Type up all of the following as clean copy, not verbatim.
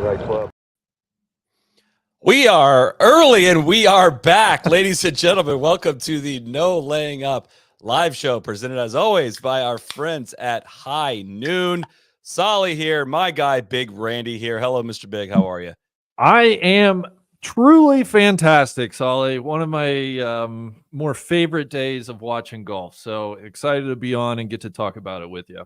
right club. We are early and we are back. Ladies and gentlemen, welcome to the No Laying Up live show, presented as always by our friends at High Noon. Solly here, my guy, Big Randy here. Hello, Mr. Big. How are you? I am truly fantastic, Solly. One of my more favorite days of watching golf. So excited to be on and get to talk about it with you.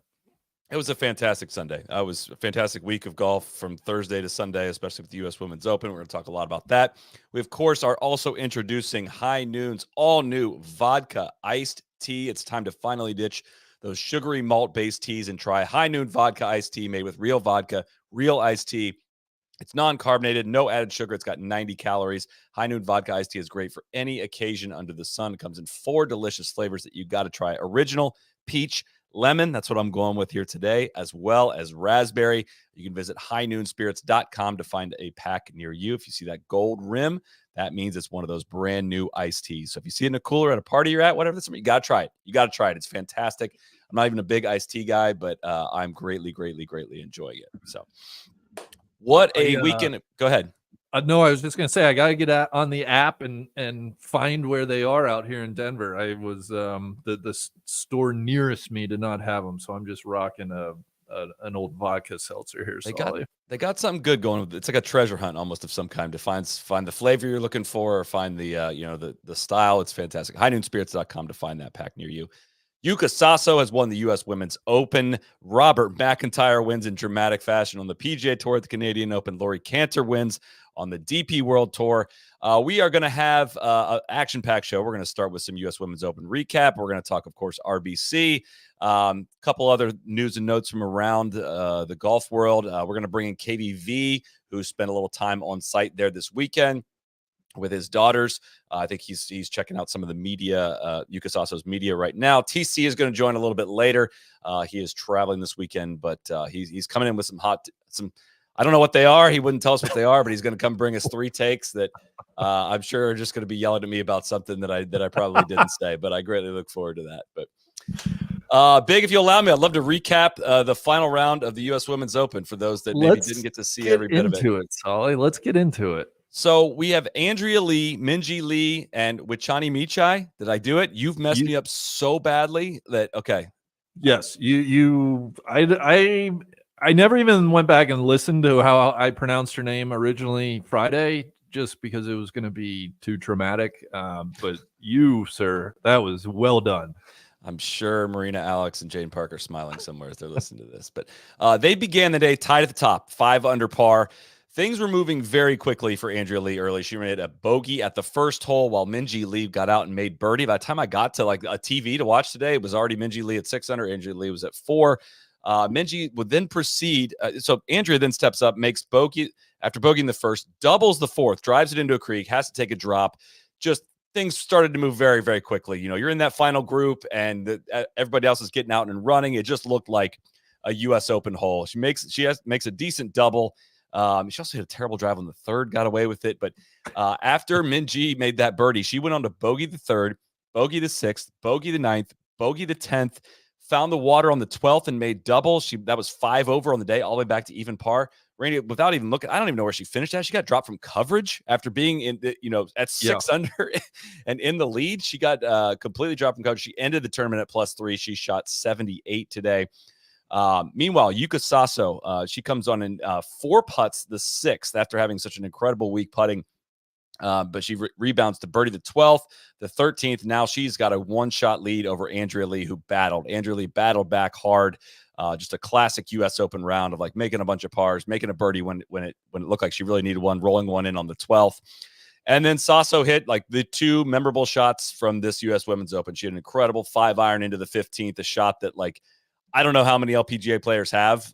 It was a fantastic Sunday. It was a fantastic week of golf from Thursday to Sunday, especially with the U.S. Women's Open. We're going to talk a lot about that. We, of course, are also introducing High Noon's all-new vodka iced tea. It's time to finally ditch those sugary malt-based teas and try High Noon vodka iced tea made with real vodka, real iced tea. It's non-carbonated, no added sugar. It's got 90 calories. High Noon vodka iced tea is great for any occasion under the sun. It comes in 4 delicious flavors that you got to try. Original, peach, lemon, that's what I'm going with here today, as well as raspberry. You can visit highnoonspirits.com to find a pack near you. If you see that gold rim, that means it's one of those brand new iced teas. So if you see it in a cooler at a party you're at, whatever, you got to try it. You got to try it. It's fantastic. I'm not even a big iced tea guy, but I'm greatly enjoying it. So what a weekend. Go ahead. No, I was just going to say, I got to get on the app and find where they are out here in Denver. I was the store nearest me did not have them, so I'm just rocking an old vodka seltzer here. They got something good going. It's like a treasure hunt almost of some kind to find the flavor you're looking for or find the the style. It's fantastic. Highnoonspirits.com to find that pack near you. Yuka Sasso has won the U.S. Women's Open. Robert MacIntyre wins in dramatic fashion on the PGA Tour at the Canadian Open. Laurie Cantor wins on the DP World Tour. We are going to have an action-packed show. We're going to start with some U.S. Women's Open recap. We're going to talk, of course, RBC. Couple other news and notes from around the golf world. We're going to bring in KBV, who spent a little time on site there this weekend with his daughters. I think he's checking out some of the media, Yuka Sasso's media right now. TC is going to join a little bit later. He is traveling this weekend, but he's coming in with some I don't know what they are. He wouldn't tell us what they are, but he's going to come bring us 3 takes that I'm sure are just going to be yelling at me about something that I probably didn't say, but I greatly look forward to that. But Big, if you allow me, I'd love to recap the final round of the U.S. Women's Open for those that maybe didn't get to see every bit of it. Solly. Let's get into it. So we have Andrea Lee, Minjee Lee, and Wichani Michai. Did I do it? You've messed me up so badly that okay. Yes, I never even went back and listened to how I pronounced her name originally Friday, just because it was going to be too traumatic. But you, sir, that was well done. I'm sure Marina, Alex, and Jane Parker smiling somewhere as they're listening to this. But they began the day tied at the top, 5 under par. Things were moving very quickly for Andrea Lee early. She made a bogey at the first hole while Minjee Lee got out and made birdie. By the time I got to like a TV to watch today, it was already Minjee Lee at 6 under. Andrea Lee was at 4. Minjee would then proceed. So Andrea then steps up, makes bogey after bogeying the first, doubles the fourth, drives it into a creek, has to take a drop. Just things started to move very, very quickly. You know, you're in that final group and everybody else is getting out and running. It just looked like a U.S. Open hole. She makes a decent double. She also hit a terrible drive on the third, got away with it. But after Minjee made that birdie, she went on to bogey the third, bogey the sixth, bogey the ninth, bogey the 10th, found the water on the 12th and made double. That was 5 over on the day, all the way back to even par. Randy, without even looking, I don't even know where she finished at. She got dropped from coverage after being in the, at 6 under and in the lead. She got completely dropped from coverage. She ended the tournament at +3. She shot 78 today. Meanwhile, Yuka Sasso, she comes on in 4 putts the 6th after having such an incredible week putting. But she rebounds to birdie the 12th, the 13th. Now she's got a 1-shot lead over Andrea Lee, who battled. Andrea Lee battled back hard. Just a classic U.S. Open round of like making a bunch of pars, making a birdie when it looked like she really needed one, rolling one in on the 12th. And then Sasso hit like the 2 memorable shots from this U.S. Women's Open. She had an incredible 5-iron into the 15th, a shot that like I don't know how many LPGA players have,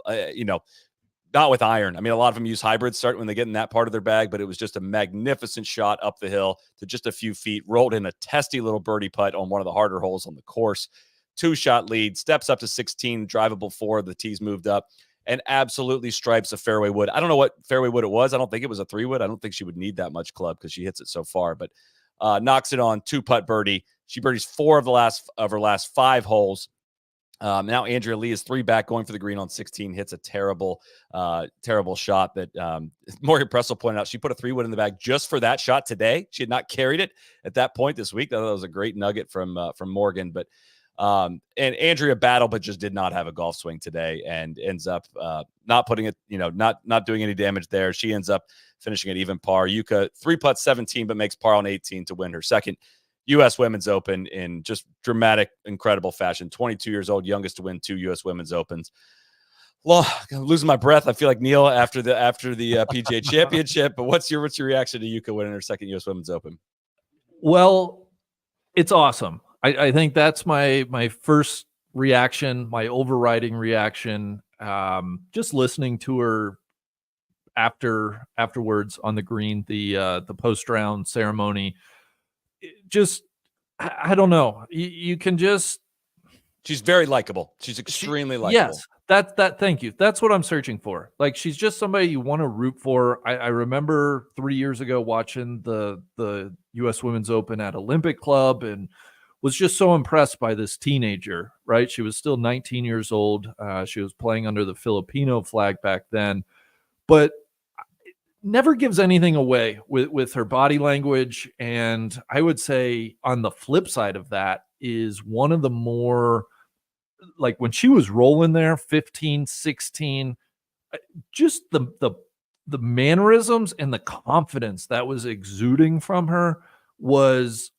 not with iron. I mean, a lot of them use hybrids start when they get in that part of their bag, but it was just a magnificent shot up the hill to just a few feet, rolled in a testy little birdie putt on one of the harder holes on the course. 2-shot lead, steps up to 16, drivable 4. The tees moved up and absolutely stripes a fairway wood. I don't know what fairway wood it was. I don't think it was a 3-wood. I don't think she would need that much club because she hits it so far, but knocks it on 2-putt birdie. She birdies 4 of her last 5 holes. Now Andrea Lee is 3 back, going for the green on 16, hits a terrible shot that Morgan Pressel pointed out. She put a 3-wood in the bag just for that shot today. She had not carried it at that point this week. That was a great nugget from Morgan. But and Andrea battled, but just did not have a golf swing today, and ends up not putting it, not doing any damage there. She ends up finishing at even par. Yuka 3-putt 17, but makes par on 18 to win her second U.S. Women's Open in just dramatic, incredible fashion. 22 years old, youngest to win 2 U.S. Women's Opens. Well, I'm losing my breath. I feel like Neil after the PGA Championship. But what's your reaction to Yuka winning her second U.S. Women's Open? Well, it's awesome. I think that's my first reaction, my overriding reaction. Just listening to her afterwards on the green, the post round ceremony. Just, I don't know. You can just. She's very likable. She's extremely likable. Yes, thank you. That's what I'm searching for. Like, she's just somebody you want to root for. I remember 3 years ago watching the U.S. Women's Open at Olympic Club and was just so impressed by this teenager, right? She was still 19 years old. She was playing under the Filipino flag back then, but never gives anything away with her body language. And I would say on the flip side of that is one of the more, like when she was rolling there 15, 16, just the mannerisms and the confidence that was exuding from her was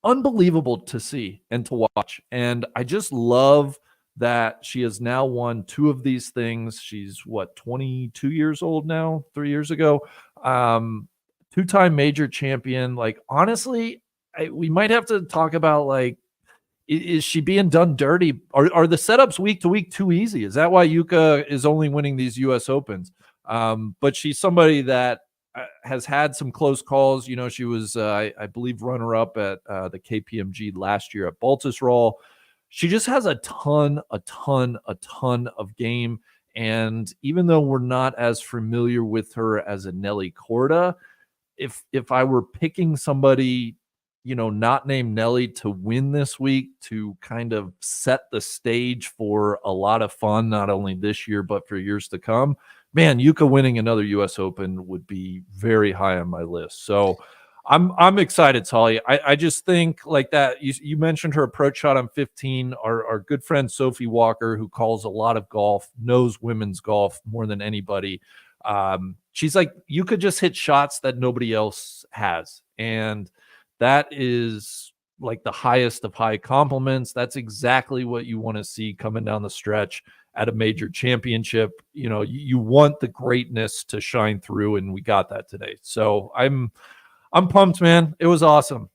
unbelievable to see and to watch. And I just love that she has now won 2 of these things. She's 22 years old now, 3 years ago. 2-time major champion. Like, honestly, we might have to talk about, like, is she being done dirty? Are the setups week to week too easy? Is that why Yuka is only winning these US Opens? But she's somebody that has had some close calls. She was, I believe, runner-up at the KPMG last year at Baltusrol. She just has a ton of game. And even though we're not as familiar with her as a Nelly Korda, if I were picking somebody, not named Nelly to win this week, to kind of set the stage for a lot of fun, not only this year, but for years to come, man, Yuka winning another U.S. Open would be very high on my list. So I'm excited, Holly. I just think like that. You mentioned her approach shot on 15. Our good friend Sophie Walker, who calls a lot of golf, knows women's golf more than anybody. She's like, you could just hit shots that nobody else has. And that is like the highest of high compliments. That's exactly what you want to see coming down the stretch at a major championship. You want the greatness to shine through, and we got that today. So I'm pumped, man. It was awesome.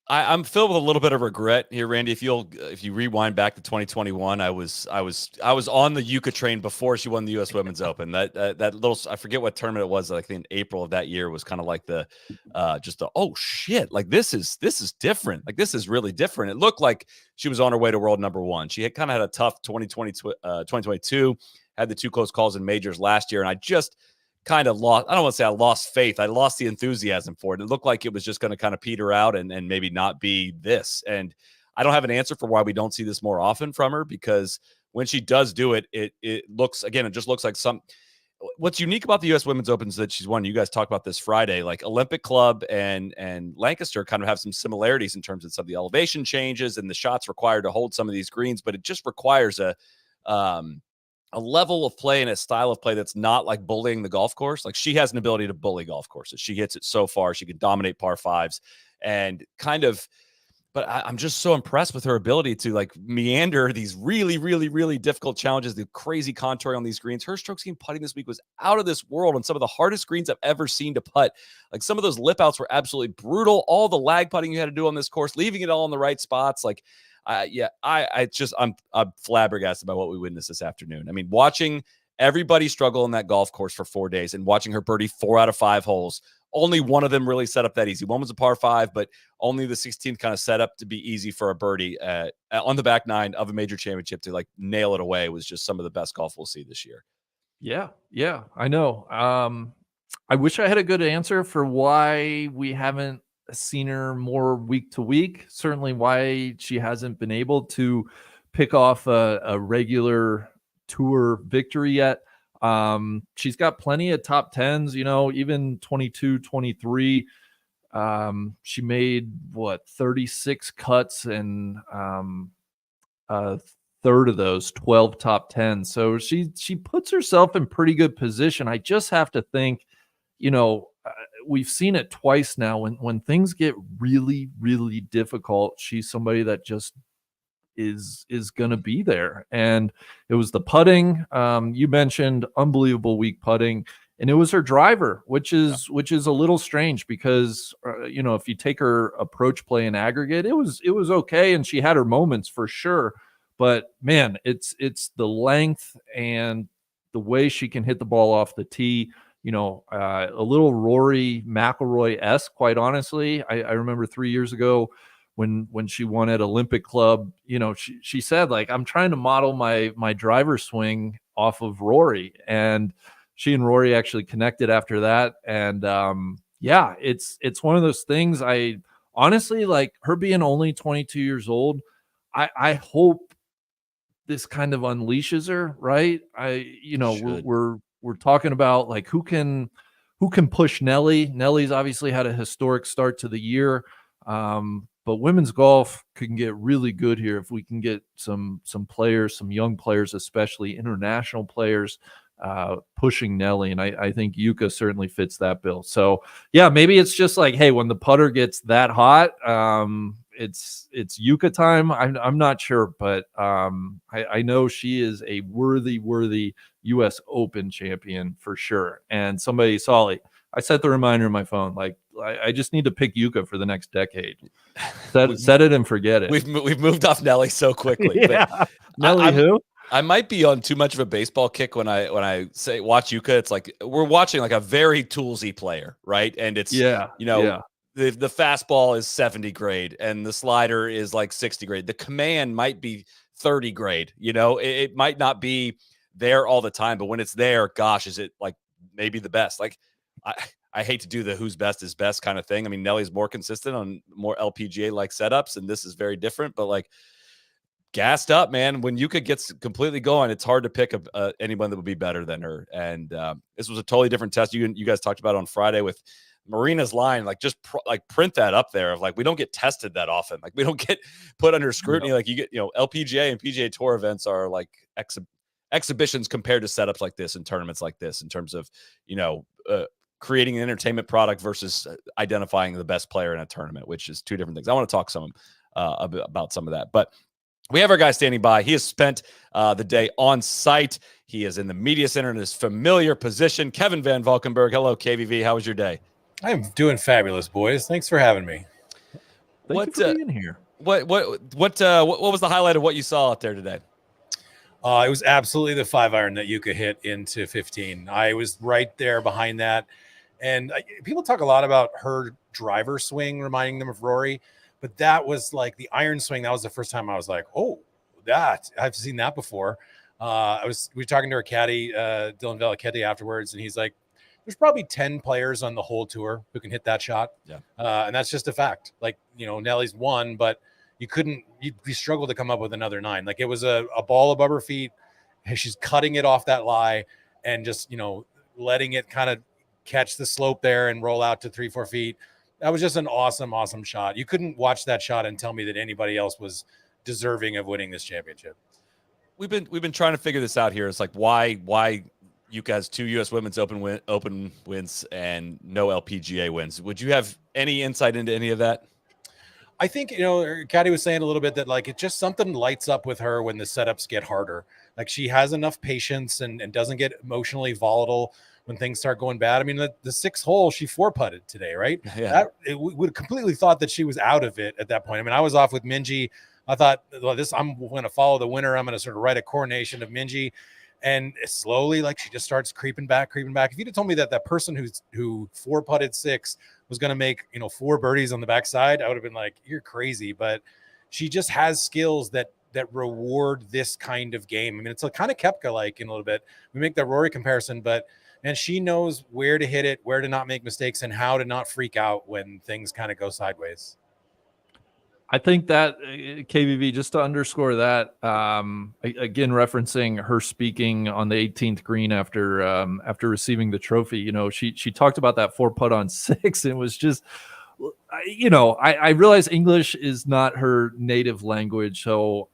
I'm filled with a little bit of regret here, Randy. If you rewind back to 2021, I was on the Yuka train before she won the U.S. Women's Open. That little, I forget what tournament it was. Like in April of that year was kind of like oh shit, like this is different. Like this is really different. It looked like she was on her way to world number one. She had kind of had a tough 2022, had the 2 close calls in majors last year, and I just kind of lost. I don't want to say I lost faith. I lost the enthusiasm for it. It looked like it was just going to kind of peter out and maybe not be this. And I don't have an answer for why we don't see this more often from her, because when she does do it, it looks, again, it just looks like what's unique about the U.S. Women's Open is that she's won. You guys talked about this Friday, like Olympic Club and Lancaster kind of have some similarities in terms of some of the elevation changes and the shots required to hold some of these greens, but it just requires a level of play and a style of play that's not like bullying the golf course. Like she has an ability to bully golf courses. She hits it so far. She could dominate par 5s and kind of, but I'm just so impressed with her ability to like meander these really, really, really difficult challenges, the crazy contouring on these greens. Her stroke game putting this week was out of this world on some of the hardest greens I've ever seen to putt. Like some of those lip outs were absolutely brutal. All the lag putting you had to do on this course, leaving it all in the right spots. Like, I'm flabbergasted by what we witnessed this afternoon. I mean, watching everybody struggle in that golf course for 4 days and watching her birdie 4 out of 5 holes. Only one of them really set up that easy. One was a par 5, but only the 16th kind of set up to be easy for a birdie on the back 9 of a major championship to like nail it away. Was just some of the best golf we'll see this year. Yeah, I know. I wish I had a good answer for why we haven't seen her more week to week. Certainly why she hasn't been able to pick off a regular tour victory yet. She's got plenty of top tens, even 22, 23. She made 36 cuts, and a third of those 12 top 10. So she puts herself in pretty good position. I just have to think, we've seen it twice now. When things get really, really difficult, she's somebody that just is going to be there. And it was the putting. You mentioned unbelievable weak putting, and it was her driver, which is a little strange because if you take her approach play in aggregate, it was okay, and she had her moments for sure. But man, it's the length and the way she can hit the ball off the tee. A little Rory McIlroy-esque, quite honestly. I remember 3 years ago when she won at Olympic Club, she said, like, I'm trying to model my driver swing off of Rory. And she and Rory actually connected after that. And it's one of those things. I honestly, like, her being only 22 years old, I hope this kind of unleashes her, right? We're talking about, like, who can push Nelly. Nelly's obviously had a historic start to the year. But women's golf can get really good here if we can get some players, some young players, especially international players, pushing Nelly. And I think Yuka certainly fits that bill. So yeah, maybe it's just like, hey, when the putter gets that hot, it's Yuka time. I'm not sure, but I know she is a worthy U.S. Open champion for sure. And somebody, Solly, I set the reminder on my phone, like, I just need to pick Yuka for the next decade. Set it and forget it. We've moved off Nelly so quickly. Yeah. Nelly, who? I might be on too much of a baseball kick when I say watch Yuka. It's like we're watching like a very toolsy player, right? And it's the fastball is 70 grade and the slider is like 60 grade. The command might be 30 grade. It might not be there all the time, but when it's there, gosh, is it like maybe the best? Like I hate to do the who's best is best kind of thing. I mean, Nelly's more consistent on more LPGA like setups, and this is very different, but like gassed up, man. When Yuka gets completely going, it's hard to pick anyone that would be better than her. And this was a totally different test. You guys talked about on Friday with Marina's line, like just print that up there of like, we don't get tested that often. Like we don't get put under scrutiny. Like you get, LPGA and PGA Tour events are like exhibitions compared to setups like this and tournaments like this in terms of, creating an entertainment product versus identifying the best player in a tournament, which is two different things. I want to talk about some of that, but we have our guy standing by. He has spent the day on site. He is in the media center in his familiar position. Kevin Van Valkenburg. Hello, KVV. How was your day? I'm doing fabulous, boys. Thanks for having me. Thank you for being here. What was the highlight of what you saw out there today? It was absolutely the 5-iron that Yuka hit into 15. I was right there behind that. And people talk a lot about her driver swing reminding them of Rory, but that was like the iron swing. That was the first time I was like, oh, that I've seen that before. We were talking to our caddy, Dylan Valkenburg, afterwards, and he's like, there's probably 10 players on the whole tour who can hit that shot. Yeah. And that's just a fact. Like, Nelly's one, but you struggled to come up with another 9. Like it was a ball above her feet. She's cutting it off that lie and just, letting it kind of catch the slope there and roll out to 3-4 feet. That was just an awesome, awesome shot. You couldn't watch that shot and tell me that anybody else was deserving of winning this championship. We've been trying to figure this out here. It's like why Yuka has 2 U.S. Women's Open wins and no LPGA wins. Would you have any insight into any of that? I think, Caddy was saying a little bit that like it just something lights up with her when the setups get harder. Like she has enough patience and doesn't get emotionally volatile when things start going bad. I mean, the 6th hole, she 4-putted today, right? Yeah. We would have completely thought that she was out of it at that point. I mean, I was off with Minjee. I thought, well, I'm going to follow the winner. I'm going to sort of write a coronation of Minjee. And slowly, like she just starts creeping back. If you'd have told me that person who 4-putted 6 was going to make 4 birdies on the backside, I would have been like, you're crazy. But she just has skills that reward this kind of game. I mean, it's a kind of Koepka like in a little bit. We make that Rory comparison, and she knows where to hit it, where to not make mistakes, and how to not freak out when things kind of go sideways. I think that KVV, just to underscore that, again referencing her speaking on the 18th green after receiving the trophy, you know, she talked about that 4-putt on 6. And it was just, you know, I realize English is not her native language, so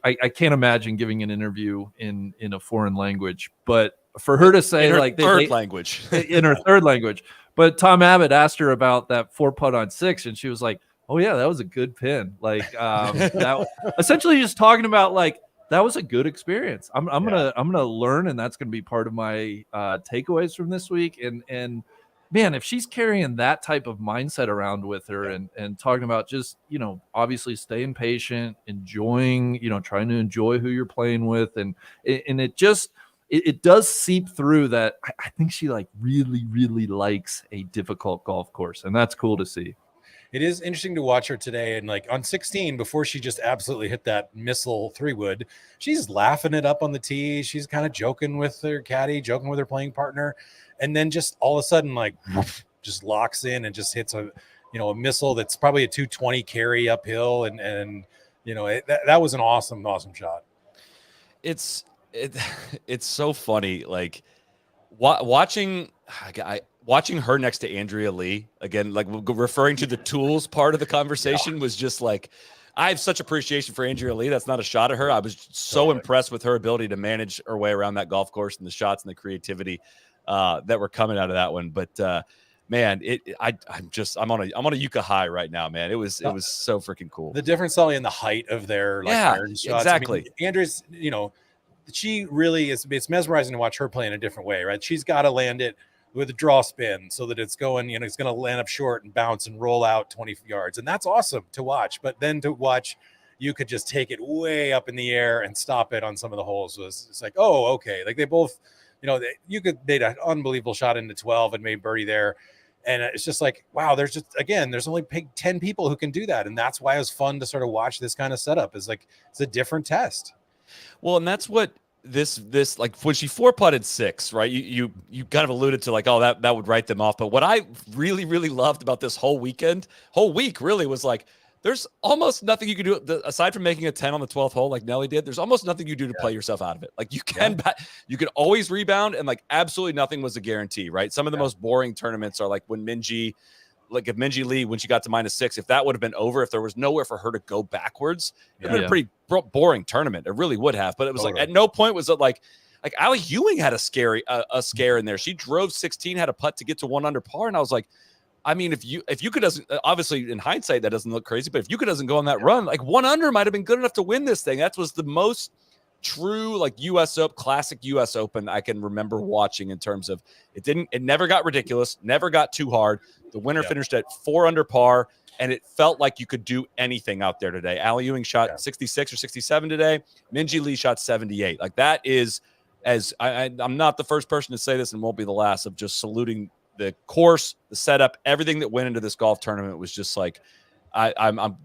I can't imagine giving an interview in a foreign language. But for her to say like third language, in her third language, but Tom Abbott asked her about that 4-putt on 6, and she was like, "Oh yeah, that was a good pin." Like that, essentially just talking about like that was a good experience. I'm gonna learn, and that's gonna be part of my takeaways from this week. And man, if she's carrying that type of mindset around with her, and talking about just, you know, obviously staying patient, enjoying, you know, trying to enjoy who you're playing with, and it just it does seep through that I think she like really, really likes a difficult golf course, and that's cool to see. It is interesting to watch her today. And like on 16, before she just absolutely hit that missile 3-wood, she's laughing it up on the tee. She's kind of joking with her caddy, joking with her playing partner. And then just all of a sudden, like just locks in and just hits a missile that's probably a 220 carry uphill. And you know, that was an awesome shot. It's so funny. Like watching her next to Andrea Lee again, like referring to the tools part of the conversation was just like, I have such appreciation for Andrea Lee. That's not a shot at her. I was so impressed with her ability to manage her way around that golf course and the shots and the creativity that were coming out of that one. But man, I'm on a Yucca high right now, man. It was so freaking cool. The difference only in the height of their iron shots. Exactly. I mean, Andrea's, you know, she really is. It's mesmerizing to watch her play in a different way, right? She's got to land it with a draw spin so that it's going, you know, it's going to land up short and bounce and roll out 20 yards. And that's awesome to watch. But then to watch, you could just take it way up in the air and stop it on some of the holes it's like, oh, okay. Like they both, you know, they'd an unbelievable shot into 12 and made birdie there. And it's just like, wow, there's only 10 people who can do that. And that's why it was fun to sort of watch this kind of setup. Is like, it's a different test. Well, and that's what this like when she 4-putted 6, right? You kind of alluded to like, oh, that would write them off. But what I really, really loved about this whole week really was like, there's almost nothing you can do aside from making a 10 on the 12th hole like Nelly did. There's almost nothing you do to play yourself out of it. Like you can always rebound, and like absolutely nothing was a guarantee, right? Some of the most boring tournaments are like when Minjee Lee, when she got to -6, if that would have been over, if there was nowhere for her to go backwards, it would have been a pretty boring tournament. It really would have. But it was like at no point was it like Allie Ewing had a scare in there. She drove 16, had a putt to get to 1 under par, and I was like, I mean, if Yuka doesn't, obviously in hindsight that doesn't look crazy, but if Yuka doesn't go on that run, like 1 under might have been good enough to win this thing. That was the most true like classic US Open I can remember watching in terms of it never got ridiculous, never got too hard. The winner finished at 4 under par, and it felt like you could do anything out there today. Allie Ewing shot 66 or 67 today. Minjee Lee shot 78. Like that is, as I'm not the first person to say this and won't be the last, of just saluting the course, the setup, everything that went into this golf tournament was just like, I'm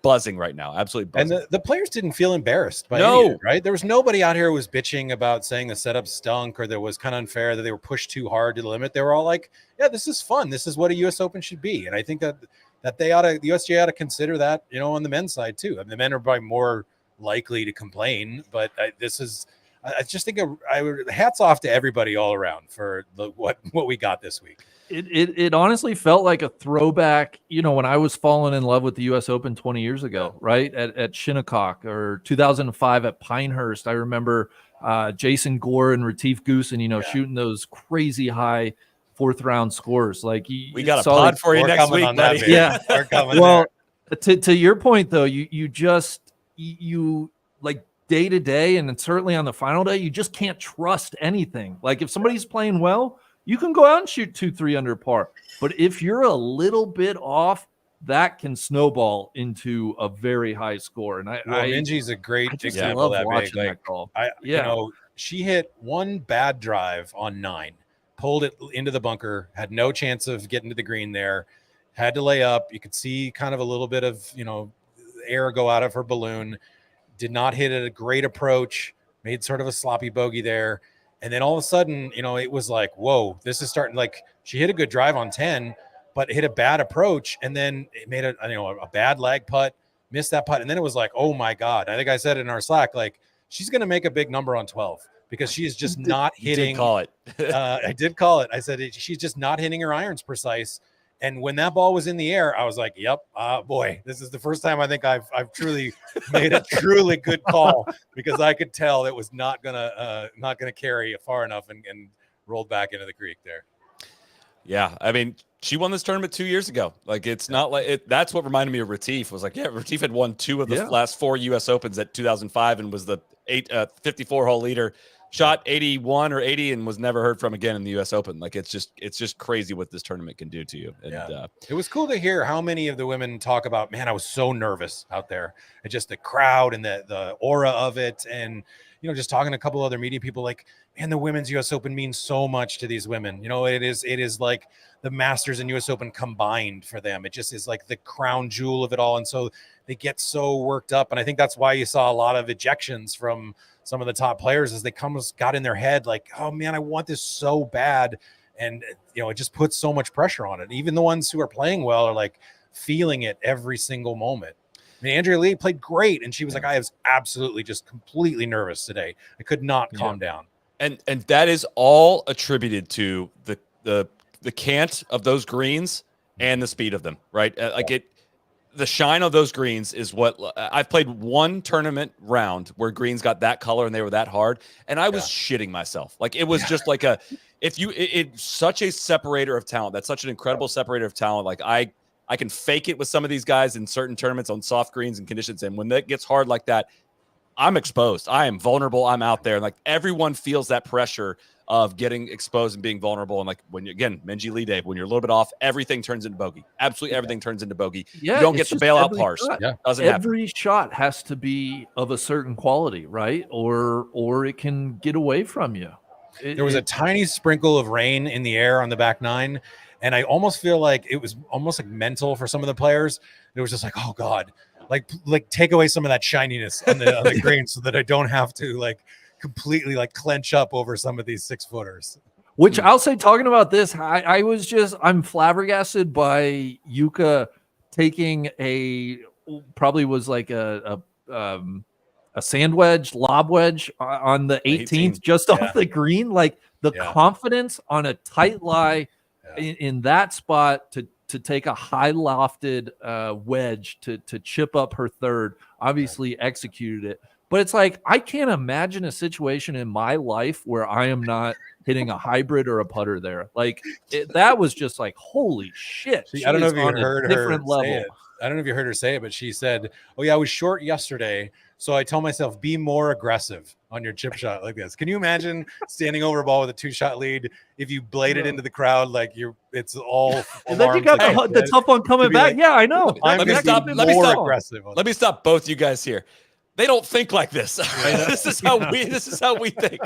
buzzing right now, absolutely buzzing. And the players didn't feel embarrassed by any of it, right? There was nobody out here who was bitching about saying the setup stunk or that was kind of unfair, that they were pushed too hard to the limit. They were all like, yeah, this is fun. This is what a U.S. Open should be. And I think that the USGA ought to consider that, you know, on the men's side too. I mean, the men are probably more likely to complain, but I just think hats off to everybody all around for what we got this week. It honestly felt like a throwback, you know, when I was falling in love with the U.S. Open 20 years ago, right? At Shinnecock, or 2005 at Pinehurst. I remember Jason Gore and Retief Goosen, you know, shooting those crazy high 4th round scores. Like we got a pod for you next week, buddy. Yeah. Well, to your point though, you like day to day, and then certainly on the final day, you just can't trust anything. Like if somebody's playing well, you can go out and shoot 2-3 under par. But if you're a little bit off, that can snowball into a very high score. And Minjee's a great example of that. Watching that golf. You know, she hit one bad drive on 9, pulled it into the bunker, had no chance of getting to the green there, had to lay up. You could see kind of a little bit of, you know, air go out of her balloon. Did not hit at a great approach, made sort of a sloppy bogey there. And then all of a sudden, you know, it was like, whoa, this is starting. Like she hit a good drive on 10, but hit a bad approach, and then it made a bad lag putt, missed that putt, and then it was like, oh my God. I think I said in our Slack, like, she's going to make a big number on 12 because she is just not hitting. You did call it. I did call it. I said she's just not hitting her irons precise. And when that ball was in the air, I was like, yep, boy, this is the first time I think I've truly made a truly good call, because I could tell it was not gonna carry far enough and rolled back into the creek there. Yeah, I mean, she won this tournament 2 years ago. Like, it's not like it. That's what reminded me of Retief. Was like, yeah, Retief had won 2 of the last 4 U.S. Opens at 2005 and was the 54-hole leader. Shot 81 or 80 and was never heard from again in the U.S. Open. Like, it's just crazy what this tournament can do to you. And it was cool to hear how many of the women talk about, man, I was so nervous out there. And just the crowd and the aura of it. And, just talking to a couple other media people, like, man, the women's U.S. Open means so much to these women. It is like the Masters and U.S. Open combined for them. It just is like the crown jewel of it all. And so they get so worked up. And I think that's why you saw a lot of ejections from some of the top players, as they got in their head like, oh man, I want this so bad. And, it just puts so much pressure on it. Even the ones who are playing well are like feeling it every single moment. I mean, Andrea Lee played great, and she was like, I was absolutely just completely nervous today. I could not calm down. And that is all attributed to the cant of those greens and the speed of them, right? The shine of those greens is what I've played one tournament round where greens got that color and they were that hard, and I was shitting myself. Like, it was just like it's such a separator of talent. That's such an incredible separator of talent. Like, I can fake it with some of these guys in certain tournaments on soft greens and conditions, and when that gets hard like that, I'm exposed. I am vulnerable. I'm out there, and like, everyone feels that pressure of getting exposed and being vulnerable. And like, when you, again, Minjee Lee Day, when you're a little bit off, everything turns into bogey. Absolutely everything turns into bogey. Yeah, you don't get the bailout pars. Every shot has to be of a certain quality, right? Or it can get away from you. There was a tiny sprinkle of rain in the air on the back nine, and I almost feel like it was almost like mental for some of the players. It was just like, oh God, like take away some of that shininess on the green so that I don't have to like completely like clench up over some of these 6-footers. Which I'll say, talking about this, I'm flabbergasted by Yuka taking probably was like a sand wedge, lob wedge on the 18th just off the green. Like, the confidence on a tight lie in that spot to take a high lofted wedge to chip up her third, obviously executed it. But it's like, I can't imagine a situation in my life where I am not hitting a hybrid or a putter there. Like, that was just like, holy shit. I don't know if you heard her say it. I don't know if you heard her say it, but she said, oh yeah, I was short yesterday, so I told myself, be more aggressive on your chip shot like this. Can you imagine standing over a ball with a 2-shot lead? If you bladed into the crowd, like it's all. And then you got the tough one coming back. Like, yeah, I know. Let me stop both you guys here. They don't think like this. This is how we think.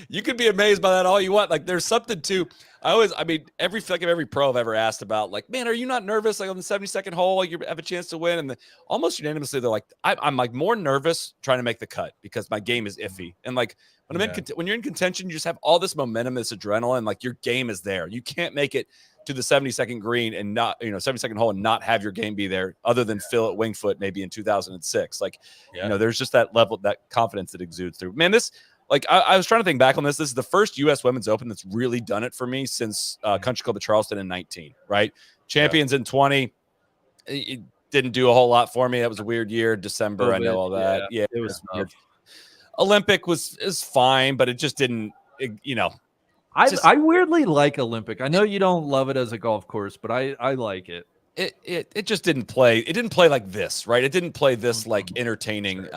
You could be amazed by that all you want. Like, there's something to. Every pro I've ever asked about, like, man, are you not nervous? Like, on the 72nd hole, like, you have a chance to win, and almost unanimously they're like, I'm like more nervous trying to make the cut because my game is iffy. And like, when you're in contention, you just have all this momentum, this adrenaline. Like, your game is there. You can't make it to the 72nd green and not, 72nd hole and not have your game be there, other than Phil at Wingfoot maybe in 2006. Like, there's just that level, that confidence that exudes through. Man, this, like, I was trying to think back on this. This is the first U.S. Women's Open that's really done it for me since Country Club of Charleston in 19, right? Champions in 20. It didn't do a whole lot for me. That was a weird year. December, I know all that. Yeah, it was weird. Olympic is fine, but it just didn't, I weirdly like Olympic. I know you don't love it as a golf course, but I like it. It just didn't play. It didn't play like this, right? It didn't play this like entertaining.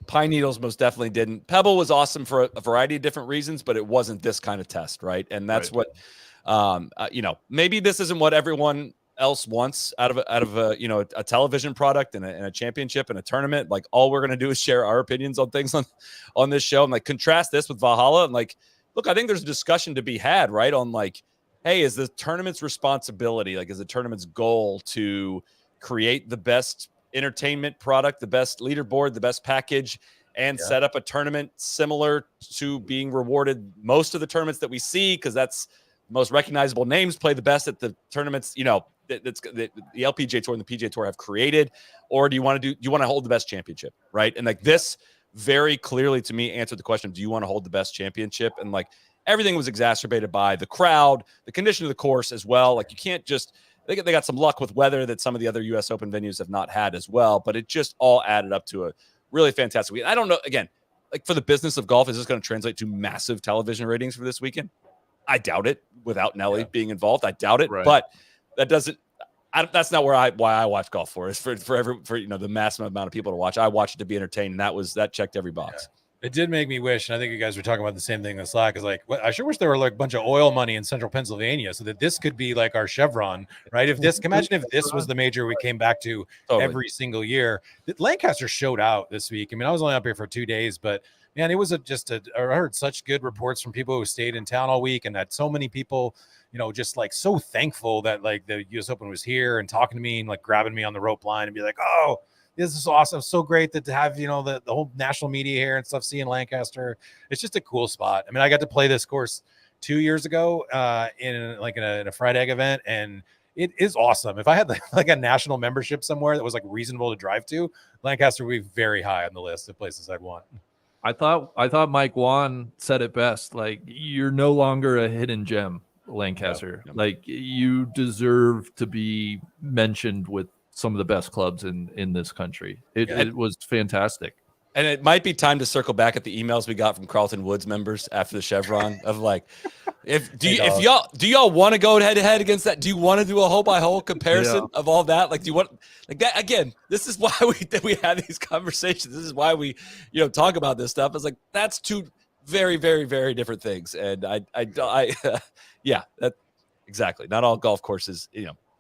Pine Needles most definitely didn't. Pebble was awesome for a variety of different reasons, but it wasn't this kind of test, right? And that's what, maybe this isn't what everyone else wants out of a television product and a championship and a tournament. Like, all we're gonna do is share our opinions on things on this show, and like contrast this with Valhalla. And like, look, I think there's a discussion to be had, right? On like, hey, is the tournament's responsibility, like, is the tournament's goal to create the best entertainment product, the best leaderboard, the best package, and set up a tournament similar to being rewarded most of the tournaments that we see, because that's most recognizable names play the best at the tournaments, the LPGA Tour and the PGA Tour have created, or do you want to hold the best championship, right? And like this very clearly to me answered the question, do you want to hold the best championship? And like everything was exacerbated by the crowd, the condition of the course as well. Like you can't just, they got some luck with weather that some of the other US Open venues have not had as well, but it just all added up to a really fantastic week. I don't know, again, like for the business of golf, is this going to translate to massive television ratings for this weekend? I doubt it without Nelly being involved. I doubt it, but that doesn't, that's not why I watch golf for. It's for the massive amount of people to watch. I watch it to be entertained, and that checked every box. Yeah. It did make me wish, and I think you guys were talking about the same thing in Slack, is like, I sure wish there were like a bunch of oil money in central Pennsylvania so that this could be like our Chevron, right? Imagine if this was the major we came back to every single year. Lancaster showed out this week. I mean, I was only up here for 2 days, but man, it was I heard such good reports from people who stayed in town all week, and that so many people, just like so thankful that like the US Open was here and talking to me and like grabbing me on the rope line and be like, oh, this is awesome. So great to have, the whole national media here and stuff, seeing Lancaster. It's just a cool spot. I mean, I got to play this course 2 years ago in a fried egg event, and it is awesome. If I had like a national membership somewhere that was like reasonable to drive to, Lancaster would be very high on the list of places I'd want. I thought Mike Wan said it best. Like, you're no longer a hidden gem, Lancaster. Yeah. Like, you deserve to be mentioned with some of the best clubs in this country. It was fantastic. And it might be time to circle back at the emails we got from Carlton Woods members after the Chevron of like, do y'all want to go head to head against that? Do you want to do a hole by hole comparison of all that? Like, do you want like that? Again, this is why we have these conversations. This is why we, talk about this stuff. It's like, that's two very, very, very different things. And yeah, that exactly. Not all golf courses,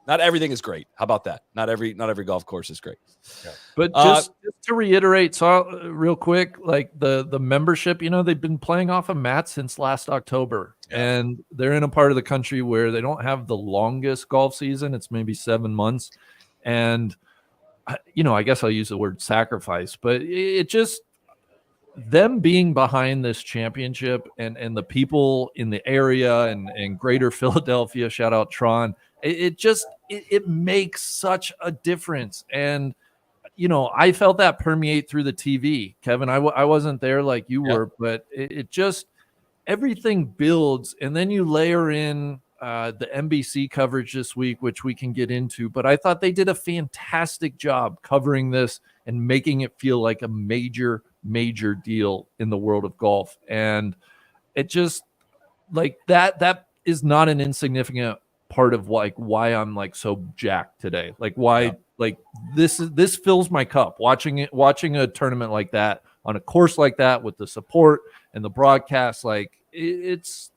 not everything is great. How about that? Not every golf course is great. Yeah. But just to reiterate, so real quick, like the membership, they've been playing off of mats since last October, and they're in a part of the country where they don't have the longest golf season. It's maybe 7 months, and I guess I'll use the word sacrifice, but it just, them being behind this championship and the people in the area and greater Philadelphia, shout out Tron. It makes such a difference. And, I felt that permeate through the TV, Kevin. I wasn't there like you were, but it just, everything builds. And then you layer in the NBC coverage this week, which we can get into, but I thought they did a fantastic job covering this and making it feel like a major deal in the world of golf. And it just, like, that is not an insignificant part of like why I'm like so jacked today. Like why like this fills my cup watching a tournament like that on a course like that with the support and the broadcast. Like it's,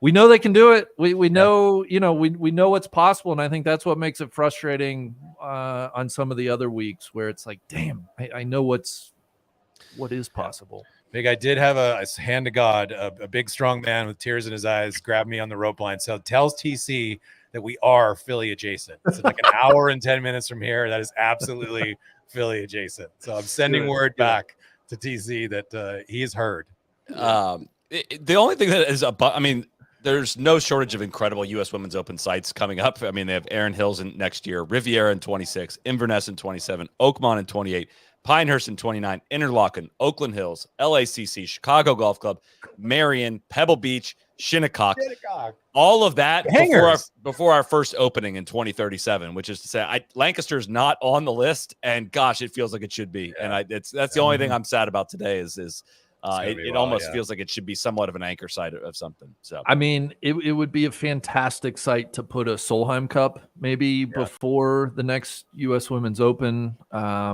we know they can do it. We know, we know what's possible. And I think that's what makes it frustrating on some of the other weeks where it's like, damn, I know what is possible. Big, I did have a hand to God, a big, strong man with tears in his eyes grabbed me on the rope line. So tells TC that we are Philly adjacent. It's like an hour and 10 minutes from here. That is absolutely Philly adjacent. So I'm sending word back to TC that he is heard. The only thing that is there's no shortage of incredible U.S. Women's Open sites coming up. I mean, they have Erin Hills in next year, Riviera in 26, Inverness in 27, Oakmont in 28, Pinehurst in 29, Interlaken, Oakland Hills, LACC, Chicago Golf Club, Marion, Pebble Beach, Shinnecock. All of that before our first opening in 2037, which is to say, Lancaster is not on the list, and gosh, it feels like it should be. Yeah. And that's the only thing I'm sad about today is it almost feels like it should be somewhat of an anchor site of something. So I mean, it would be a fantastic site to put a Solheim Cup maybe before the next U.S. Women's Open. I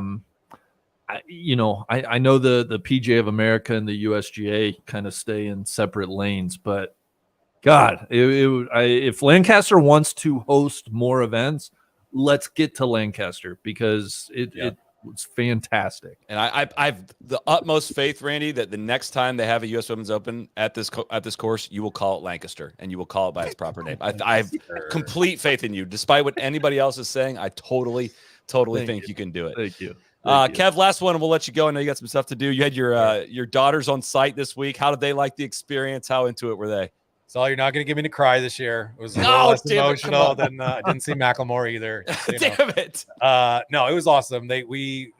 know the PGA of America and the USGA kind of stay in separate lanes, but God, if Lancaster wants to host more events, let's get to Lancaster because it was fantastic. And I've the utmost faith, Randy, that the next time they have a U.S. Women's Open at this course, you will call it Lancaster and you will call it by its proper name. I have complete faith in you, despite what anybody else is saying. I totally think you can do it. Thank you. Kev, last one, and we'll let you go. I know you got some stuff to do. You had your daughters on site this week. How did they like the experience? How into it were they? So you're not going to get me to cry this year. It was a No, little less damn it, emotional come on. than I didn't see Macklemore either. So, you know. Damn it. No, it was awesome.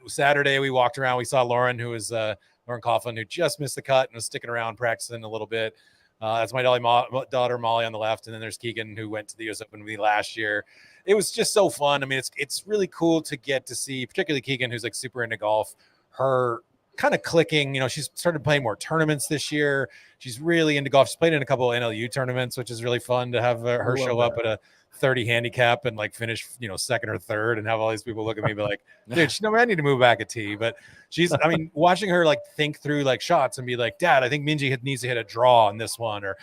Saturday we walked around. We saw Lauren, who was Lauren Coughlin, who just missed the cut and was sticking around practicing a little bit. That's my daughter Molly on the left, and then there's Keegan, who went to the U.S. Open with me last year. It was just so fun. I mean, it's really cool to get to see, particularly Keegan, who's like super into golf, her kind of clicking. You know, she's started playing more tournaments this year. She's really into golf. She's played in a couple of NLU tournaments, which is really fun to have her show up at a 30 handicap and like finish, second or third, and have all these people look at me and be like, dude, I need to move back a tee. But I mean, watching her like think through like shots and be like, Dad, I think Minji needs to hit a draw on this one, or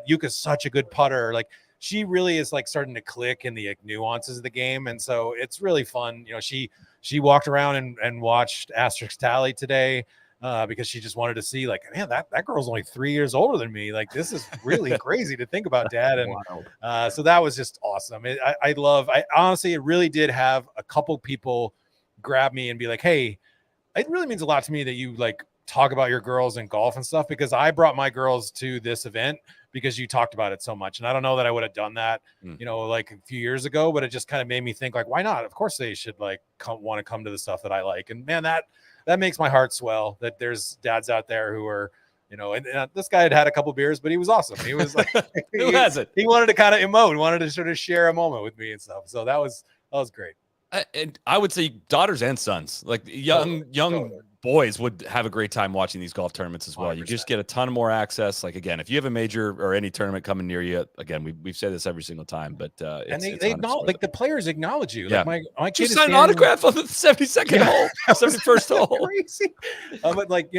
Yuka's such a good putter. Like, she really is like starting to click in the like, nuances of the game. And so it's really fun. She walked around and watched Asterisk Tally today because she just wanted to see, like, man, that girl's only 3 years older than me. Like, this is really crazy to think about, Dad. And so that was just awesome. I honestly, it really did have a couple people grab me and be like, hey, it really means a lot to me that you like talk about your girls and golf and stuff, because I brought my girls to this event because you talked about it so much. And I don't know that I would have done that, like a few years ago, but it just kind of made me think, like, why not? Of course they should like want to come to the stuff that I like. And man, that makes my heart swell that there's dads out there who are, and this guy had a couple beers, but he was awesome. He was like, Who hasn't? He wanted to kind of emote, wanted to sort of share a moment with me and stuff. So that was great. And I would say daughters and sons, like young boys, would have a great time watching these golf tournaments as well. 100%. You just get a ton more access. Like, again, if you have a major or any tournament coming near you, again, we've said this every single time, but they acknowledge, like, the players acknowledge you. Yeah. Like my kid just signed an autograph on the 72nd hole, 71st hole. Crazy. But like,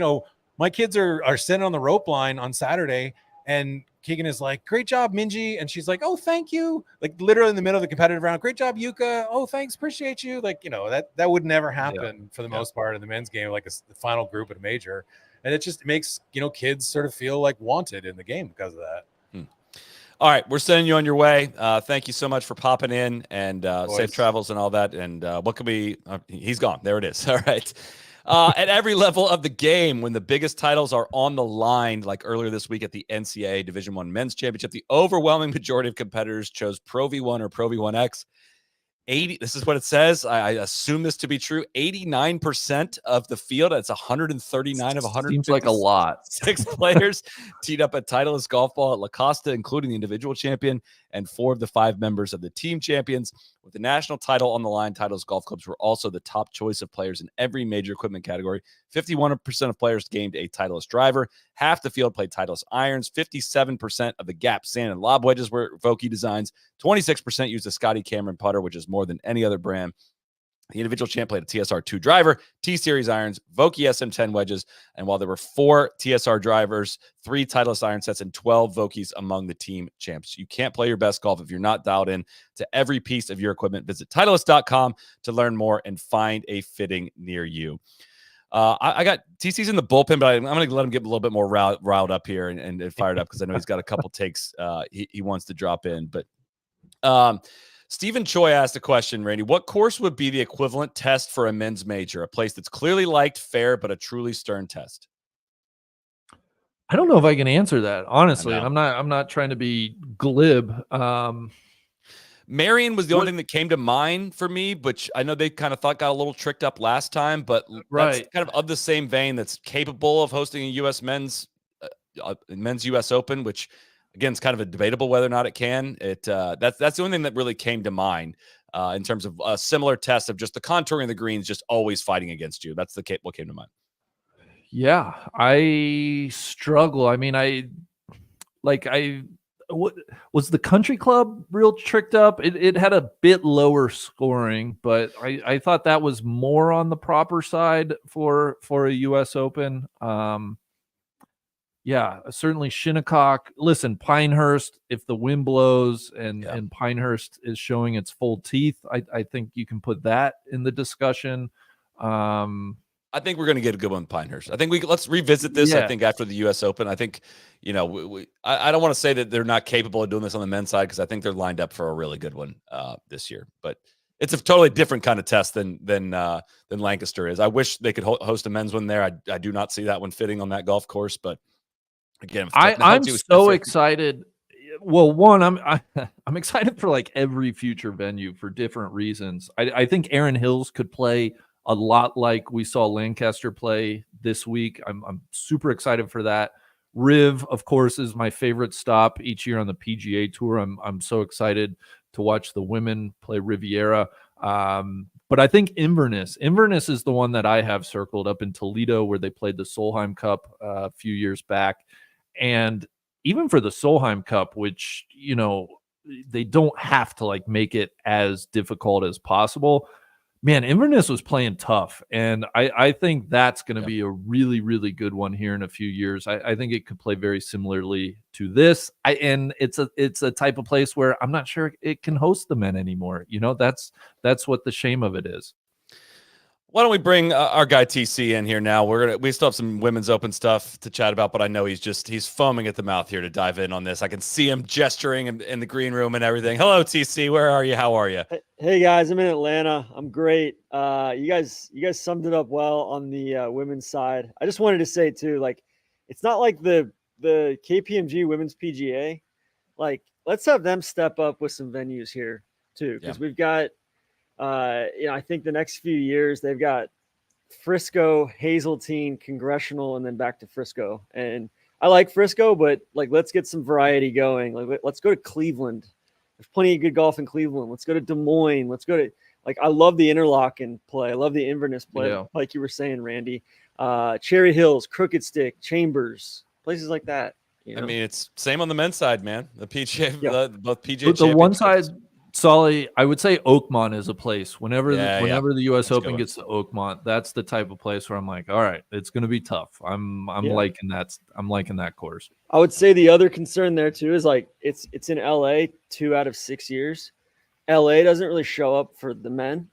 my kids are sitting on the rope line on Saturday, and Keegan is like, great job, Minji. And she's like, oh, thank you. Like, literally in the middle of the competitive round, great job, Yuka. Oh, thanks. Appreciate you. Like, that would never happen for the most part in the men's game, like the final group at a major. And it just makes, kids sort of feel like wanted in the game because of that. All right. We're sending you on your way. Thank you so much for popping in, and safe travels and all that. And what could we, he's gone. There it is. All right. At every level of the game, when the biggest titles are on the line, like earlier this week at the NCAA Division I Men's Championship, the overwhelming majority of competitors chose Pro V1 or Pro V1X. 80, this is what it says. I assume this to be true. 89% of the field, that's 139 of 100. Seems like a lot. 6 players teed up a Titleist golf ball at Lancaster, including the individual champion and 4 of the 5 members of the team champions. With the national title on the line, Titleist golf clubs were also the top choice of players in every major equipment category. 51% of players gained a Titleist driver. Half the field played Titleist irons. 57% of the gap sand and lob wedges were Vokey designs. 26% used a Scotty Cameron putter, which is more than any other brand. The individual champ played a TSR2 driver, T-Series irons, Vokey SM10 wedges, and while there were 4 TSR drivers, 3 Titleist iron sets, and 12 Vokeys among the team champs. You can't play your best golf if you're not dialed in to every piece of your equipment. Visit Titleist.com to learn more and find a fitting near you. I got TC's in the bullpen, but I'm going to let him get a little bit more riled up here and fired up, because I know he's got a couple takes he wants to drop in. But Stephen Choi asked a question, Randy. What course would be the equivalent test for a men's major? A place that's clearly liked, fair, but a truly stern test? I don't know if I can answer that, honestly. And I'm not trying to be glib. Marion was the only thing that came to mind for me, which I know they kind of thought got a little tricked up last time, but that's kind of the same vein, that's capable of hosting a U.S. men's U.S. Open, which again, it's kind of a debatable whether or not it can. That's the only thing that really came to mind in terms of a similar test of just the contouring of the greens, just always fighting against you. That's what came to mind. Yeah, I struggle. I mean, what was the country club real tricked up? It had a bit lower scoring, but I thought that was more on the proper side for a U.S. Open. Yeah, certainly Shinnecock. Listen, Pinehurst, if the wind blows and Pinehurst is showing its full teeth, I think you can put that in the discussion. I think we're going to get a good one, Pinehurst. I think let's revisit this. I think after the U.S. Open, I think, I don't want to say that they're not capable of doing this on the men's side, because I think they're lined up for a really good one this year. But it's a totally different kind of test than Lancaster is. I wish they could host a men's one there. I do not see that one fitting on that golf course, but again, I'm so excited. Well, one, I'm excited for like every future venue for different reasons. I think Erin Hills could play a lot like we saw Lancaster play this week. I'm super excited for that. Riv, of course, is my favorite stop each year on the PGA Tour. I'm so excited to watch the women play Riviera. But I think Inverness is the one that I have circled up in Toledo, where they played the Solheim Cup a few years back. And even for the Solheim Cup, which, you know, they don't have to like make it as difficult as possible. Man, Inverness was playing tough. And I think that's going to be a really, really good one here in a few years. I think it could play very similarly to this. And it's a type of place where I'm not sure it can host the men anymore. You know, that's what the shame of it is. Why don't we bring our guy TC in here now? We still have some women's open stuff to chat about, but I know he's foaming at the mouth here to dive in on this. I can see him gesturing in the green room and everything. Hello, TC. Where are you? How are you? Hey guys, I'm in Atlanta. I'm great. You guys summed it up well on the women's side. I just wanted to say too, like, it's not like the KPMG Women's PGA. Like, let's have them step up with some venues here too, because we've got. I think the next few years they've got Frisco, Hazeltine, Congressional, and then back to Frisco. And I like Frisco, but like, let's get some variety going. Like, let's go to Cleveland. There's plenty of good golf in Cleveland. Let's go to Des Moines. Let's go to, like, I love the Interlaken play. I love the Inverness play, like you were saying, Randy. Cherry Hills, Crooked Stick, Chambers, places like that. You know? I mean, it's same on the men's side, man. The PGA, both PGA. But the one side, Solly, I would say Oakmont is a place. Whenever the U.S. Open gets to Oakmont, that's the type of place where I'm like, all right, it's going to be tough. I'm liking that. I'm liking that course. I would say the other concern there too is like it's in LA 2 out of 6 years. LA doesn't really show up for the men.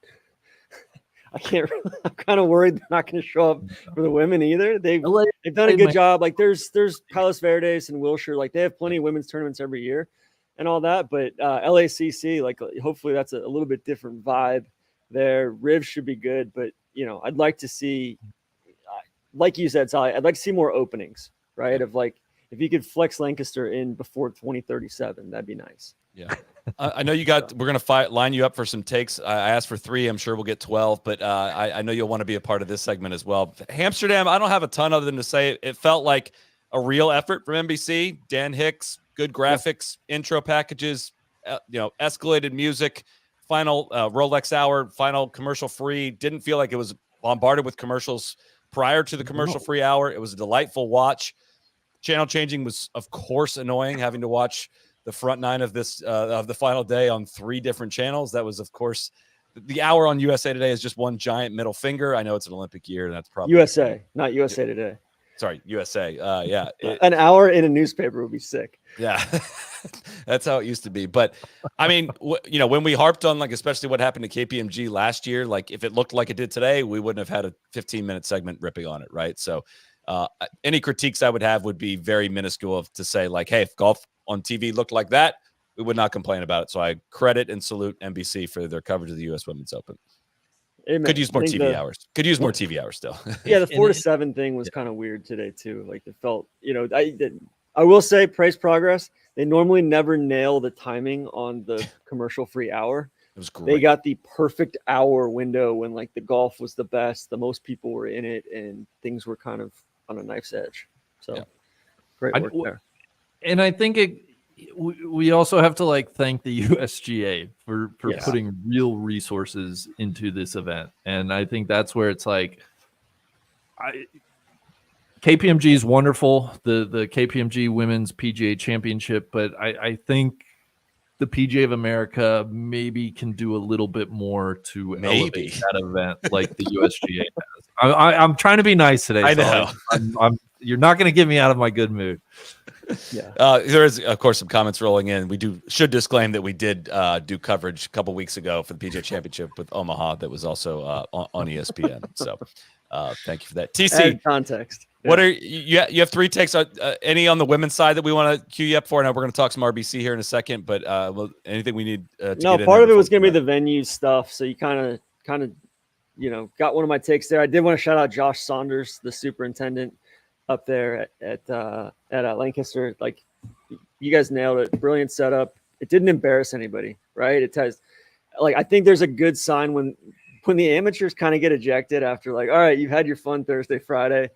I'm kind of worried they're not going to show up for the women either. They've done a good job. Like there's Palos Verdes and Wilshire. Like they have plenty of women's tournaments every year and all that. But LACC, like hopefully that's a little bit different vibe there. Riv should be good, but I'd like to see, like you said, Sally, I'd like to see more openings, right? Of like, if you could flex Lancaster in before 2037, that'd be nice. Yeah. I know we're going to line you up for some takes. I asked for 3. I'm sure we'll get 12, but I know you'll want to be a part of this segment as well. Amsterdam, I don't have a ton other than to say it felt like a real effort from NBC. Dan Hicks, good graphics, intro packages, escalated music, final Rolex hour, final commercial free. Didn't feel like it was bombarded with commercials prior to the commercial free hour. It was a delightful watch. Channel changing was, of course, annoying, having to watch the front 9 of this of the final day on 3 different channels. That was, of course, the hour on USA Today is just one giant middle finger. I know it's an Olympic year, and that's probably USA, not USA Today. Sorry, USA. An hour in a newspaper would be sick. Yeah, that's how it used to be. But I mean, when we harped on especially what happened to KPMG last year, like if it looked like it did today, we wouldn't have had a 15-minute segment ripping on it, right? So any critiques I would have would be very minuscule to say like, hey, if golf on TV looked like that, we would not complain about it. So I credit and salute NBC for their coverage of the U.S. Women's Open. Amen. Could use more TV hours. Could use more TV hours still. Yeah, the 4 to 7 thing was kind of weird today too. Like it felt, I will say praise progress. They normally never nail the timing on the commercial free hour. It was great. They got the perfect hour window when like the golf was the best, the most people were in it, and things were kind of on a knife's edge. So great work there. And I think we also have to thank the USGA for putting real resources into this event. And I think that's where it's KPMG is wonderful, the KPMG Women's PGA Championship, but I think the PGA of America maybe can do a little bit more to elevate that event like the USGA has. I'm trying to be nice today. I know. You're not going to get me out of my good mood. Yeah. There is, of course, some comments rolling in. We should disclaim that we did do coverage a couple weeks ago for the PGA Championship with Omaha that was also on ESPN. So thank you for that. TC, add context. What are you have 3 takes? Any on the women's side that we want to cue you up for? I know we're going to talk some RBC here in a second, but anything we need to no, get part of it was going to be the venue stuff. So you kind of got one of my takes there. I did want to shout out Josh Saunders, the superintendent up there at Lancaster. Like you guys nailed it. Brilliant setup. It didn't embarrass anybody, right? It has, like, I think there's a good sign when the amateurs kind of get ejected after, like, all right, you've had your fun Thursday, Friday.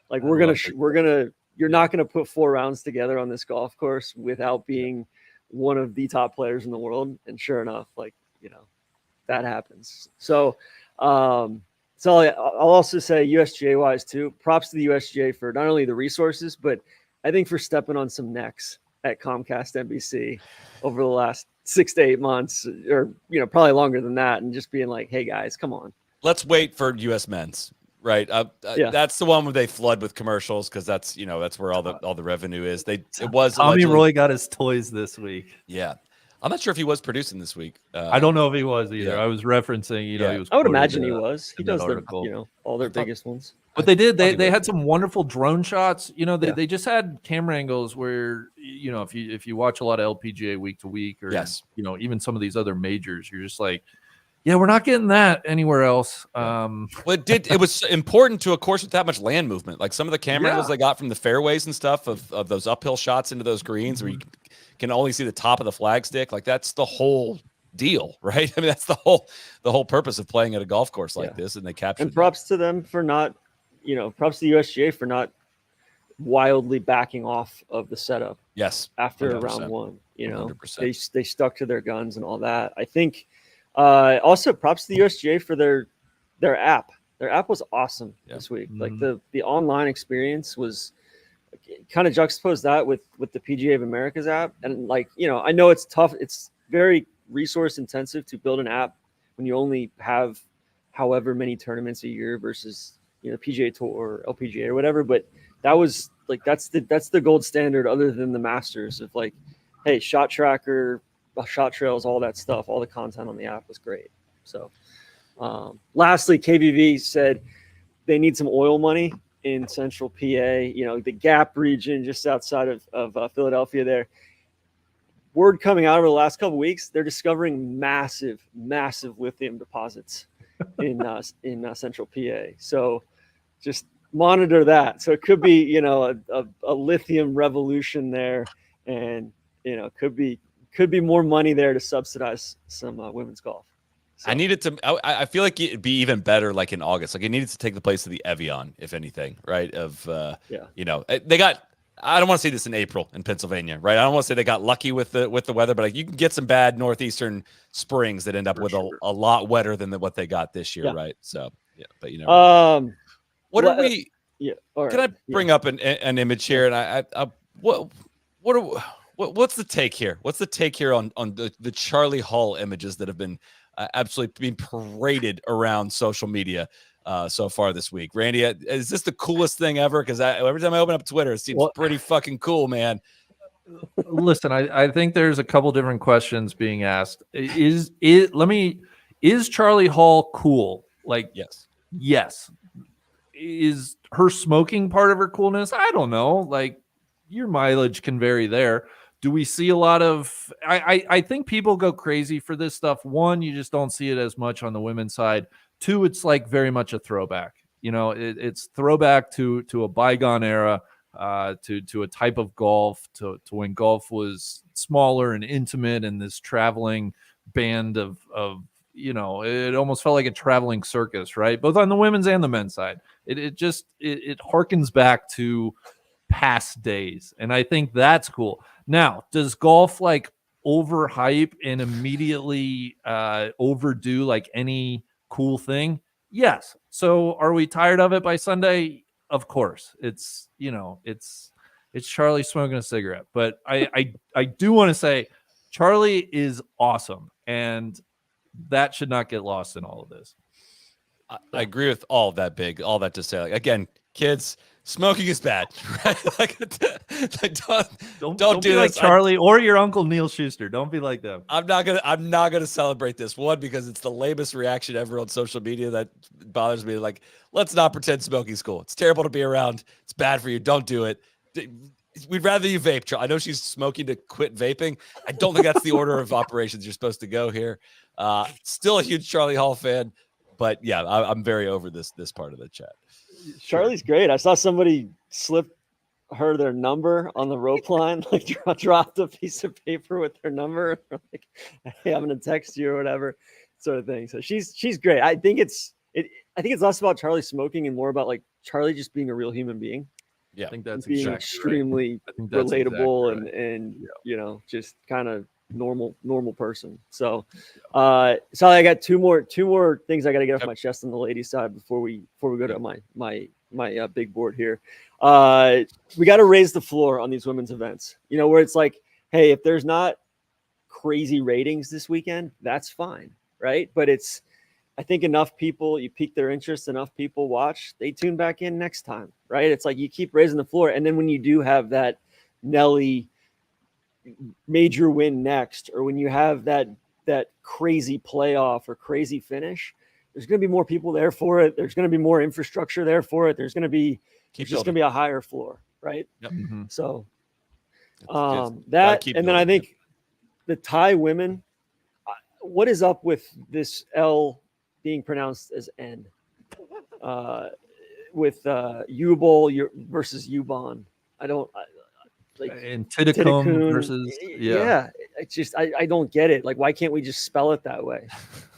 Like, you're not gonna put 4 rounds together on this golf course without being one of the top players in the world. And sure enough, like, that happens. So, so I'll also say USGA wise too, props to the USGA for not only the resources, but I think for stepping on some necks at Comcast NBC over the last 6 to 8 months, or, probably longer than that. And just being like, hey guys, come on. Let's wait for US men's. Right. That's the one where they flood with commercials, because that's where all the revenue is. Tommy Roy got his toys this week. Yeah. I'm not sure if he was producing this week. I don't know if he was either. Yeah. I was referencing, he was. I would imagine he was. He does all their thought, biggest ones. But they had some wonderful drone shots. They just had camera angles where, if you watch a lot of LPGA week to week, or even some of these other majors, you're just like, yeah, we're not getting that anywhere else. Well, it was important to a course with that much land movement. Like some of the camera angles they got from the fairways and stuff of those uphill shots into those greens where you can only see the top of the flagstick. Like that's the whole deal, right? I mean, that's the whole purpose of playing at a golf course like this, and they captured. And props to them for not, props to the USGA for not wildly backing off of the setup. Yes, after 100%. round one, 100%. They stuck to their guns and all that. I think. Also, props to the USGA for their app. Their app was awesome this week. Like the online experience was kind of juxtaposed that with the PGA of America's app. And like, I know it's tough. It's very resource intensive to build an app when you only have however many tournaments a year versus, PGA Tour or LPGA or whatever. But that was like, that's the gold standard other than the Masters of like, hey, shot tracker, shot trails, all that stuff, all the content on the app was great. So lastly, KBV said they need some oil money in central PA, the Gap region just outside of Philadelphia there. Word coming out over the last couple of weeks, they're discovering massive lithium deposits in central PA. So just monitor that. So it could be, a lithium revolution there, and, could be more money there to subsidize some women's golf. So. I feel like it'd be even better like in August. Like it needed to take the place of the Evian, if anything, right? They got, I don't want to say this in April in Pennsylvania, right? I don't want to say they got lucky with the weather, but like you can get some bad northeastern springs that end up with a lot wetter than what they got this year, right? So but what are we? Yeah. Right, can I bring up an image here? And what's the take here? What's the take here on the Charley Hull images that have been absolutely being paraded around social media so far this week? Randy, is this the coolest thing ever? Because every time I open up Twitter, it seems pretty fucking cool, man. Listen, I think there's a couple different questions being asked. Is Charley Hull cool? Like, yes. Is her smoking part of her coolness? I don't know. Like, your mileage can vary there. Do we see a lot of I think people go crazy for this stuff. One, you just don't see it as much on the women's side. Two, it's like very much a throwback. It's throwback to a bygone era, to a type of golf, to when golf was smaller and intimate, and this traveling band of it almost felt like a traveling circus, right? Both on the women's and the men's side. It harkens back to past days, and I think that's cool. Now, does golf like overhype and immediately overdo like any cool thing? Yes. So are we tired of it by Sunday? Of course. It's Charlie smoking a cigarette. But I do want to say Charlie is awesome, and that should not get lost in all of this. I agree with all that to say, like, again, kids, smoking is bad, right? Like, don't do like this. Charlie or your uncle Neil Schuster. Don't be like them. I'm not gonna celebrate this one because it's the lamest reaction ever on social media that bothers me. Like, let's not pretend smoking's cool. It's terrible to be around. It's bad for you. Don't do it. We'd rather you vape. I know she's smoking to quit vaping. I don't think that's the order of operations you're supposed to go here. Still a huge Charley Hull fan, but yeah, I'm very over this part of the chat. Charlie's great. I saw somebody slip her their number on the rope line, like dropped a piece of paper with their number, like, hey, I'm gonna text you or whatever, sort of thing. So she's great. I think it's less about Charlie smoking and more about like Charlie just being a real human being. Yeah, I think that's being exactly extremely right. I think that's relatable exactly right. and just kind of normal person. So so I got two more things I got to get off my chest on the ladies side before we go to my big board here. We got to raise the floor on these women's events, where it's like, hey, if there's not crazy ratings this weekend, that's fine, right? But I think enough people, you pique their interest, enough people watch, they tune back in next time, right? It's like you keep raising the floor. And then when you do have that Nelly major win next, or when you have that crazy playoff or crazy finish, there's going to be more people there for it. There's going to be more infrastructure there for it. There's going to be just going to be a higher floor, right? Yep. Mm-hmm. So that, and then I think the Thai women, what is up with this L being pronounced as N with Ubol versus Ubon? And Titacombe versus it's just I don't get it. Like, why can't we just spell it that way?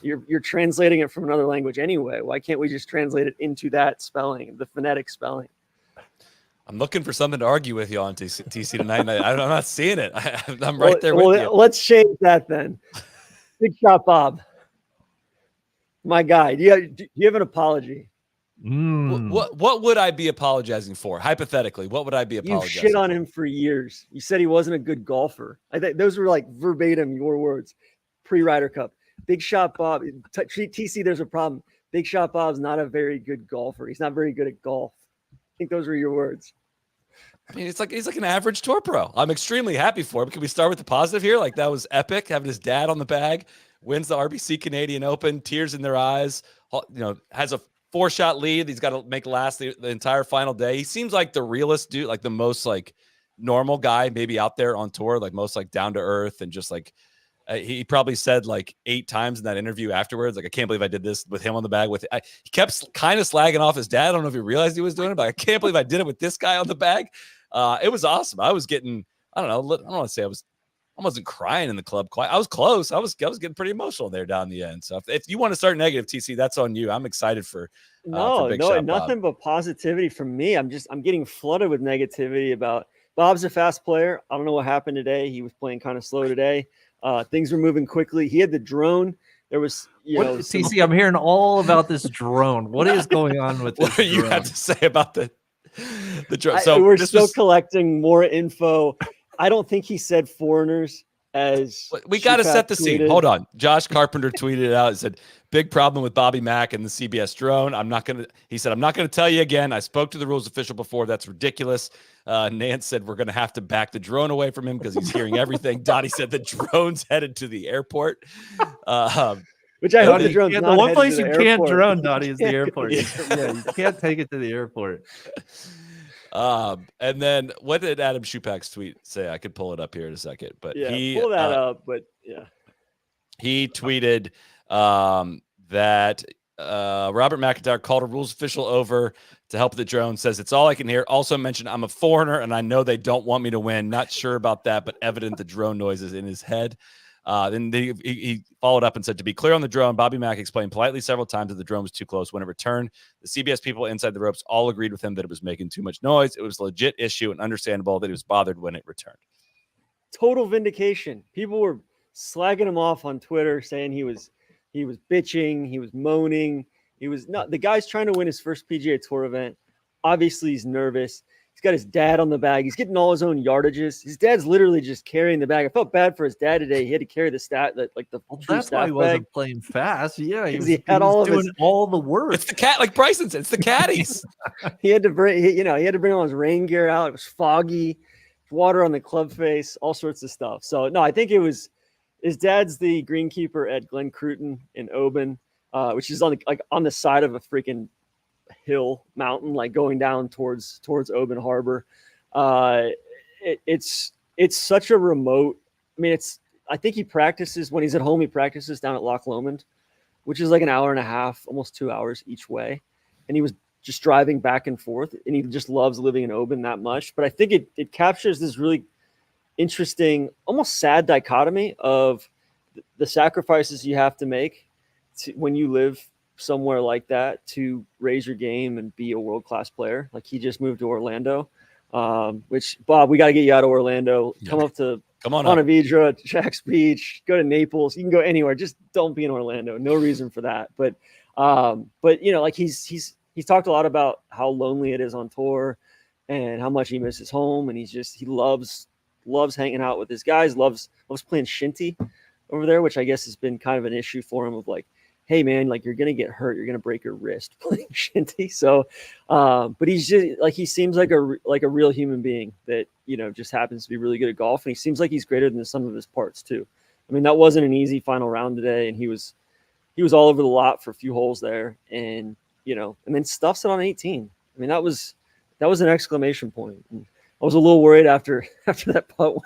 You're translating it from another language anyway. Why can't we just translate it into that spelling, the phonetic spelling? I'm looking for something to argue with you on TC tonight. And I'm not seeing it. I'm right there with you. Let's change that then. Big shot, Bob. My guy, do you have an apology? What would I be apologizing for? Hypothetically, what would I be apologizing? You shit on him for years. You said he wasn't a good golfer. I think those were like verbatim your words. Pre-Ryder Cup. Big shot Bob. TC, there's a problem. Big shot Bob's not a very good golfer. He's not very good at golf. I think those were your words. I mean, he's like an average tour pro. I'm extremely happy for him. Can we start with the positive here? Like, that was epic, having his dad on the bag, wins the RBC Canadian Open, tears in their eyes, has a 4-shot lead. He's got to make last the entire final day. He seems like the realest dude, like the most like normal guy maybe out there on tour, like most like down to earth, and just like he probably said like 8 times in that interview afterwards, like, I can't believe I did this with him on the bag. He kept kind of slagging off his dad. I don't know if he realized he was doing it, but I can't believe I did it with this guy on the bag. It was awesome. I was getting, I don't want to say I wasn't crying in the club quite. I was close. I was getting pretty emotional there down the end. So if you want to start negative, TC, that's on you. I'm excited for Big Shot nothing Bob. but positivity from me. I'm getting flooded with negativity about Bob's a fast player. I don't know what happened today. He was playing kind of slow today. Things were moving quickly. He had the drone. There was, TC, I'm hearing all about this drone. What is going on with this? What do you have to say about the drone? So we're still collecting more info. I don't think he said foreigners, as we got to set the scene. Hold on. Josh Carpenter tweeted it out and said, big problem with Bobby Mack and the CBS drone. He said, I'm not going to tell you again. I spoke to the rules official before. That's ridiculous. Nance said, we're going to have to back the drone away from him because he's hearing everything. Dottie said the drone's headed to the airport. Which I hope the drone's the not one place you airport. can't drone, Dottie, is the airport. Yeah, you can't take it to the airport. And then what did Adam Schupak's tweet say? I could pull it up here in a second, but pull that up. But he tweeted that Robert MacIntyre called a rules official over to help the drone. Says it's all I can hear. Also mentioned I'm a foreigner and I know they don't want me to win. Not sure about that, but evident the drone noise is in his head. Then he followed up and said, to be clear on the drone, Bobby Mack explained politely several times that the drone was too close. When it returned, the CBS people inside the ropes all agreed with him that it was making too much noise. It was a legit issue and understandable that he was bothered when it returned. Total vindication. People were slagging him off on Twitter, saying he was bitching, he was moaning. He was not. The guy's trying to win his first PGA Tour event. Obviously, he's nervous. He's got his dad on the bag. He's getting all his own yardages. His dad's literally just carrying the bag. I felt bad for his dad today. He had to carry the stat, that's why he wasn't playing was doing all the work. It's the cat, like Bryson said. It's the caddies. he had to bring all his rain gear out. It was foggy, water on the club face, all sorts of stuff. So no, I think it was his dad's the greenkeeper at Glen Cruton in Oban, which is on the side of a freaking hill mountain, like going down towards Oban Harbor. It's such a remote. I mean, I think he practices when he's at home. He practices down at Loch Lomond, which is like an hour and a half, almost 2 hours each way. And he was just driving back and forth, and he just loves living in Oban that much. But I think it captures this really interesting, almost sad dichotomy of the sacrifices you have to make when you live somewhere like that to raise your game and be a world-class player. Like, he just moved to Orlando, which, Bob, we got to get you out of Orlando. Come up to Ponte Vedra, Jack's Beach, go to Naples. You can go anywhere. Just don't be in Orlando. No reason for that. But you know, like, he's talked a lot about how lonely it is on tour and how much he misses home. And he loves hanging out with his guys, loves playing shinty over there, which I guess has been kind of an issue for him of like, hey man, like, you're going to get hurt. You're going to break your wrist playing shinty. So, but he's just like, he seems like a real human being that, you know, just happens to be really good at golf. And he seems like he's greater than the sum of his parts too. I mean, that wasn't an easy final round today. And he was all over the lot for a few holes there, and, you know, and then stuffs it on 18. I mean, that was an exclamation point. And I was a little worried after that putt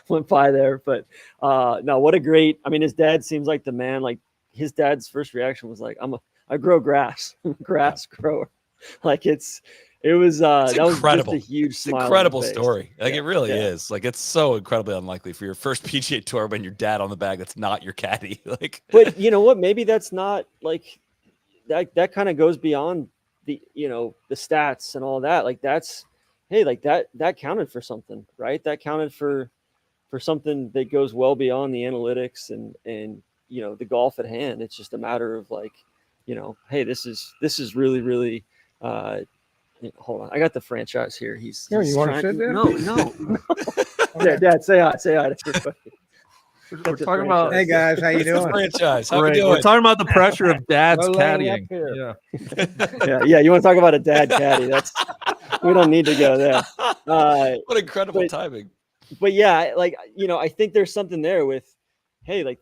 went by there, but no, what a great, I mean, his dad seems like the man. Like, his dad's first reaction was like, I grow grass. I'm a grass grower. Like, that was incredible. Just a huge smile. Incredible story. Like, it really is. Like, it's so incredibly unlikely for your first PGA Tour when your dad on the bag that's not your caddy. Like, but you know what? Maybe that's not like that kind of goes beyond the, you know, the stats and all that. Like, that's, hey, like that counted for something, right? That counted for something that goes well beyond the analytics and you know, the golf at hand. It's just a matter of like, you know, hey, this is really, really, hold on. I got the franchise here. He's you want to sit there? No. Dad, say hi to everybody. We're talking about, Hey guys, how you doing? franchise. How we great. doing? We're talking about the pressure of dad's Well, laying up caddying. here. Yeah. Yeah. You want to talk about a dad caddy? We don't need to go there. What incredible timing. But yeah, like, you know, I think there's something there with, hey, like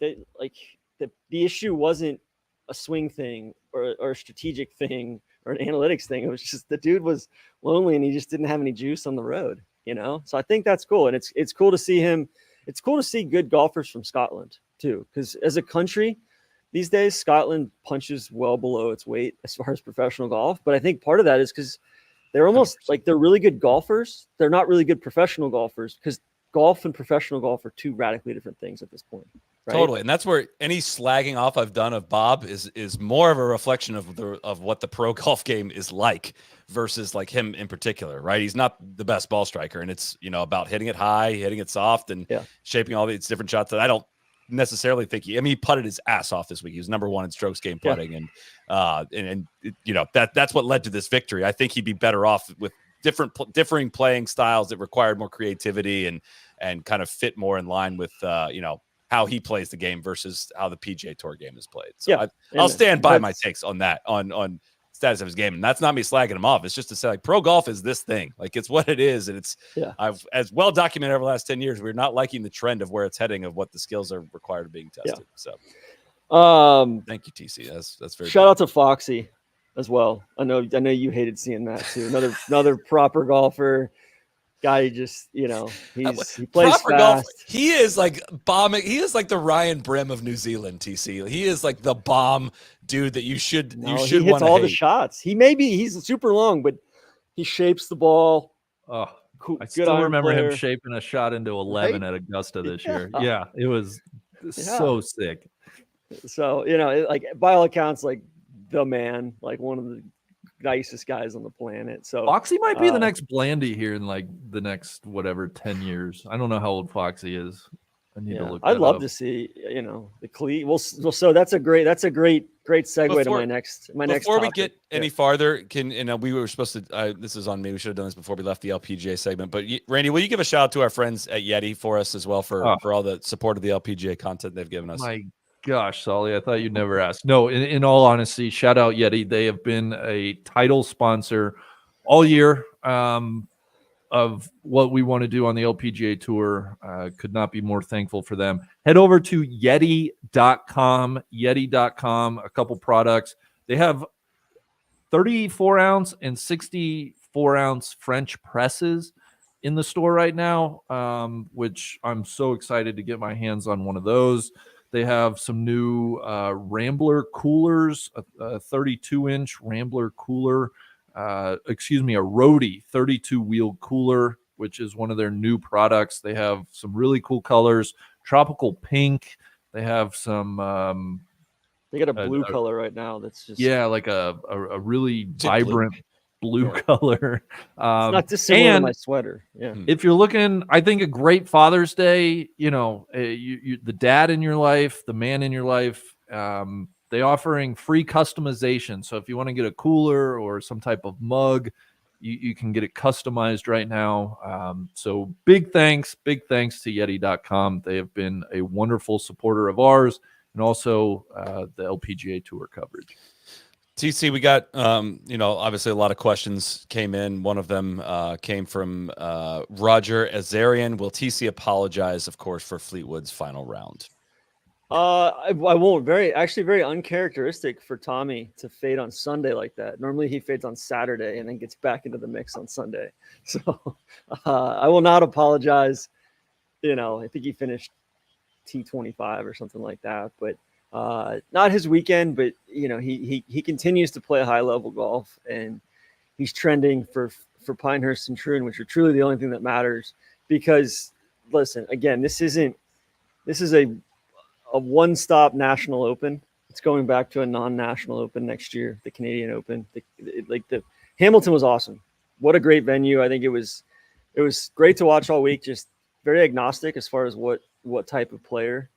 the issue wasn't a swing thing or a strategic thing or an analytics thing. It was just the dude was lonely and he just didn't have any juice on the road, you know? So I think that's cool. And it's cool to see him. It's cool to see good golfers from Scotland too. Because as a country these days, Scotland punches well below its weight as far as professional golf. But I think part of that is because they're almost 100%. Like, they're really good golfers. They're not really good professional golfers, because golf and professional golf are two radically different things at this point. Right? Totally. And that's where any slagging off I've done of Bob is more of a reflection of what the pro golf game is like versus like him in particular, right? He's not the best ball striker, and it's, you know, about hitting it high, hitting it soft, and shaping all these different shots that I don't necessarily think he putted his ass off this week. He was number one in strokes gained putting, and you know, that's what led to this victory. I think he'd be better off with differing playing styles that required more creativity and kind of fit more in line with you know, how he plays the game versus how the PGA Tour game is played. So I'll stand by my takes on that, on status of his game. And that's not me slagging him off. It's just to say, like, pro golf is this thing. Like, it's what it is. And it's, I've, as well documented over the last 10 years, we're not liking the trend of where it's heading, of what the skills are required of being tested. So thank you, TC. That's very shout out to Foxy as well. I know you hated seeing that too. Another proper golfer. Guy, just, you know, he plays fast. Golf. He is like bombing. He is like the Ryan Brim of New Zealand. TC. He is like the bomb dude that you should he hits all the shots. He's super long, but he shapes the ball. Oh, cool. I still remember him shaping a shot into 11 at Augusta this year. Yeah, it was so sick. So, you know, like, by all accounts, like, the man, like, one of the nicest guys on the planet. So Foxy might be the next Blandy here in like the next 10 years. I don't know how old Foxy is. I need to look. I'd love to see, you know, the cleat. Well, so that's a great segue to my next. Before we get any farther, we were supposed to. This is on me. We should have done this before we left the LPGA segment. But Randy, will you give a shout out to our friends at Yeti for us as well for all the support of the LPGA content they've given us? My gosh, Solly, I thought you'd never ask. No, in all honesty, shout out Yeti. They have been a title sponsor all year of what we want to do on the LPGA Tour. Could not be more thankful for them. Head over to Yeti.com, Yeti.com, a couple products. They have 34-ounce and 64-ounce French presses in the store right now, which I'm so excited to get my hands on one of those. They have some new Rambler coolers, a 32-inch Rambler cooler Roadie 32 wheel cooler, which is one of their new products. They have some really cool colors, tropical pink. They have some, They got a blue color right now. That's just like a really vibrant blue color. it's not dissimilar to my sweater. Yeah. If you're looking, I think a great Father's Day, the dad in your life, the man in your life, they offering free customization. So if you want to get a cooler or some type of mug, you can get it customized right now. So big thanks to Yeti.com. They have been a wonderful supporter of ours and also the LPGA Tour coverage. TC, we got, obviously a lot of questions came in. One of them came from Roger Azarian. Will TC apologize, of course, for Fleetwood's final round? I won't. Very uncharacteristic for Tommy to fade on Sunday like that. Normally he fades on Saturday and then gets back into the mix on Sunday. So I will not apologize. I think he finished T25 or something like that, but not his weekend. But he continues to play high level golf, and he's trending for Pinehurst and Troon, which are truly the only thing that matters. Because listen, again, this is a one-stop national open. It's going back to a non-national open next year, the Canadian Open. The Hamilton was awesome. What a great venue. I think it was great to watch all week. Just very agnostic as far as what type of player.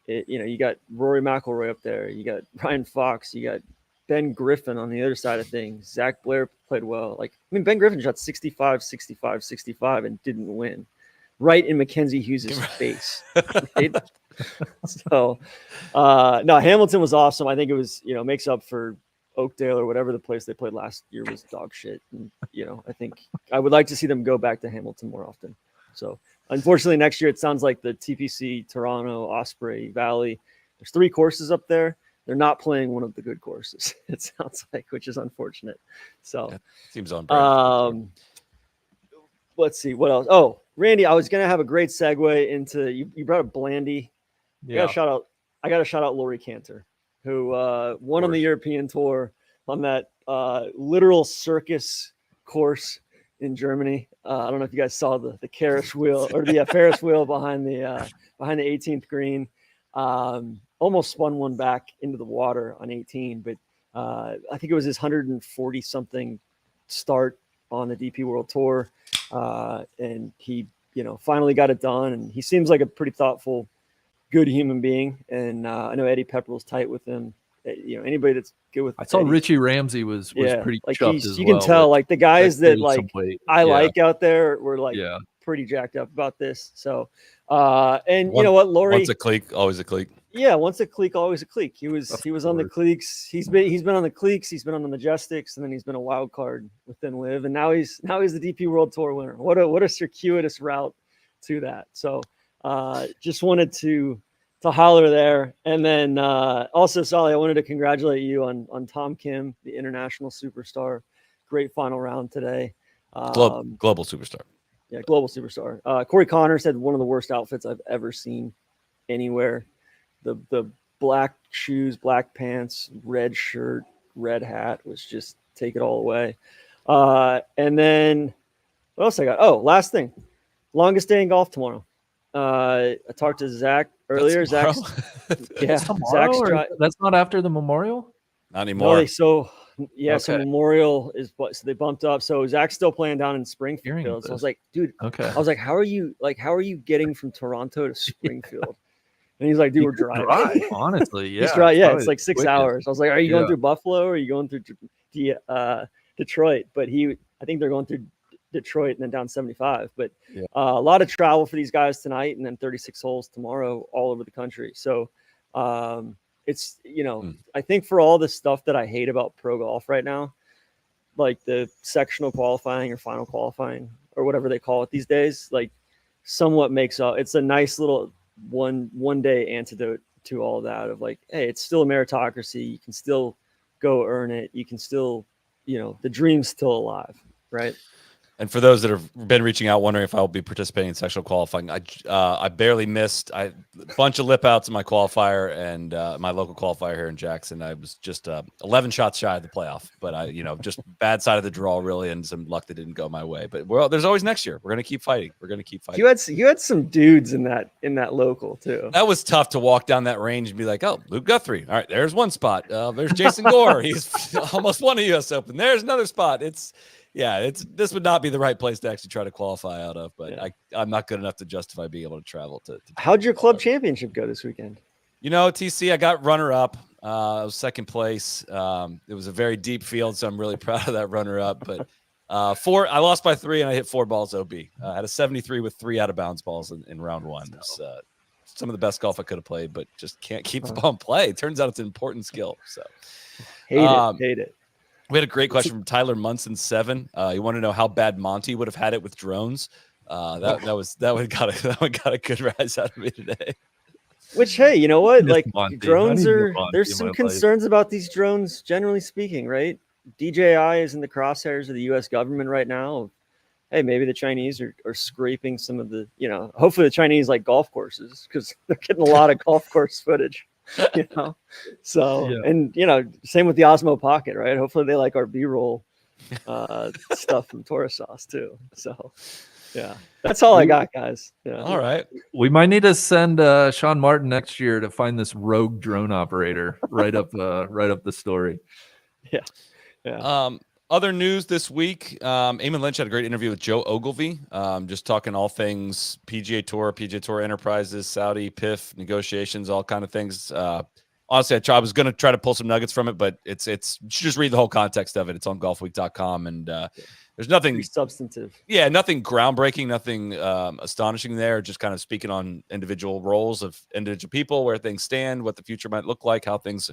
You got Rory McIlroy up there. You got Ryan Fox. You got Ben Griffin on the other side of things. Zach Blair played well. Ben Griffin shot 65, 65, 65 and didn't win. Right in Mackenzie Hughes' face. Right? So, no, Hamilton was awesome. I think it was, makes up for Oakdale or whatever the place they played last year was dog shit. And, I think I would like to see them go back to Hamilton more often. So, unfortunately, next year it sounds like the TPC, Toronto, Osprey, Valley. There's 3 courses up there. They're not playing one of the good courses. It sounds like, which is unfortunate. So, yeah, seems on brand. Let's see what else. Oh, Randy, I was gonna have a great segue into you brought up Blandy. Yeah. I got to shout out Laurie Cantor, who won on the European Tour on that literal circus course in Germany. I don't know if you guys saw the Ferris wheel or the Ferris wheel behind the 18th green. Almost spun one back into the water on 18, but I think it was his 140 something start on the DP World Tour, and he finally got it done. And he seems like a pretty thoughtful, good human being, and I know Eddie Pepper was tight with him. Anybody that's good with I saw Eddie. Richie Ramsey was pretty chuffed as you can tell the guys that like out there were pretty jacked up about this. So and you know what, Laurie, once a clique, always a clique. Yeah, once a clique, always a clique. He was on the cliques. He's been on the cliques. He's been on the Majestics, and then he's been a wild card within Live, and now he's the DP World Tour winner. What a circuitous route to that. So just wanted to holler there. And then also, Solly, I wanted to congratulate you on Tom Kim, the international superstar. Great final round today. Global superstar. Yeah, global superstar. Corey Connors had one of the worst outfits I've ever seen anywhere. The black shoes, black pants, red shirt, red hat was just take it all away. And then what else I got? Oh, last thing. Longest day in golf tomorrow. I talked to Zach earlier. Zach's that's not after the Memorial? Not anymore. So Memorial is what, so they bumped up. So Zach's still playing down in Springfield. So I was like, dude, I was like, how are you getting from Toronto to Springfield? And he's like, dude, we're driving. Honestly, yeah. He's right. Yeah, it's like 6 hours. I was like, are you going through Buffalo or are you going through Detroit? But I think they're going through Detroit and then down 75. But a lot of travel for these guys tonight, and then 36 holes tomorrow all over the country. So it's, I think for all the stuff that I hate about pro golf right now, like the sectional qualifying or final qualifying or whatever they call it these days, like somewhat makes up. It's a nice little one day antidote to all that of like, hey, it's still a meritocracy. You can still go earn it. You can still, the dream's still alive, right? And for those that have been reaching out wondering if I'll be participating in sectional qualifying, I barely missed a bunch of lip outs in my qualifier and my local qualifier here in Jackson. I was just 11 shots shy of the playoff, but just bad side of the draw really, and some luck that didn't go my way. But there's always next year. We're gonna keep fighting. You had some dudes in that local too. That was tough to walk down that range and be like, oh, Luke Guthrie. All right, there's one spot. There's Jason Gore. He's almost won a U.S. Open. There's another spot. This would not be the right place to actually try to qualify out of, but I'm not good enough to justify being able to travel to How'd your club championship go this weekend? TC, I got runner up. I was second place. It was a very deep field, so I'm really proud of that runner up. But I lost by 3 and I hit 4 balls OB. I had a 73 with 3 out of bounds balls in round 1. It was some of the best golf I could have played, but just can't keep the ball in play. It turns out it's an important skill. So hate it. We had a great question from Tyler Munson 7. You want to know how bad Monty would have had it with drones? That one got a good rise out of me today. Which, hey, you know what? Like Monty. drones there's some concerns about these drones, generally speaking, right? DJI is in the crosshairs of the U.S. government right now. Hey, maybe the Chinese are scraping some of the, hopefully the Chinese like golf courses because they're getting a lot of golf course footage. So and same with the Osmo Pocket, right? Hopefully they like our B-roll stuff from Taurus Sauce too. So that's all I got, guys. All right, we might need to send Sean Martin next year to find this rogue drone operator right up the story. Other news this week, Eamon Lynch had a great interview with Joe Ogilvy, just talking all things PGA Tour Enterprises, Saudi, PIF, negotiations, all kind of things. Honestly, I was going to try to pull some nuggets from it, but you should just read the whole context of it. It's on golfweek.com, and there's nothing pretty substantive. Yeah, nothing groundbreaking, nothing astonishing there, just kind of speaking on individual roles of individual people, where things stand, what the future might look like, how things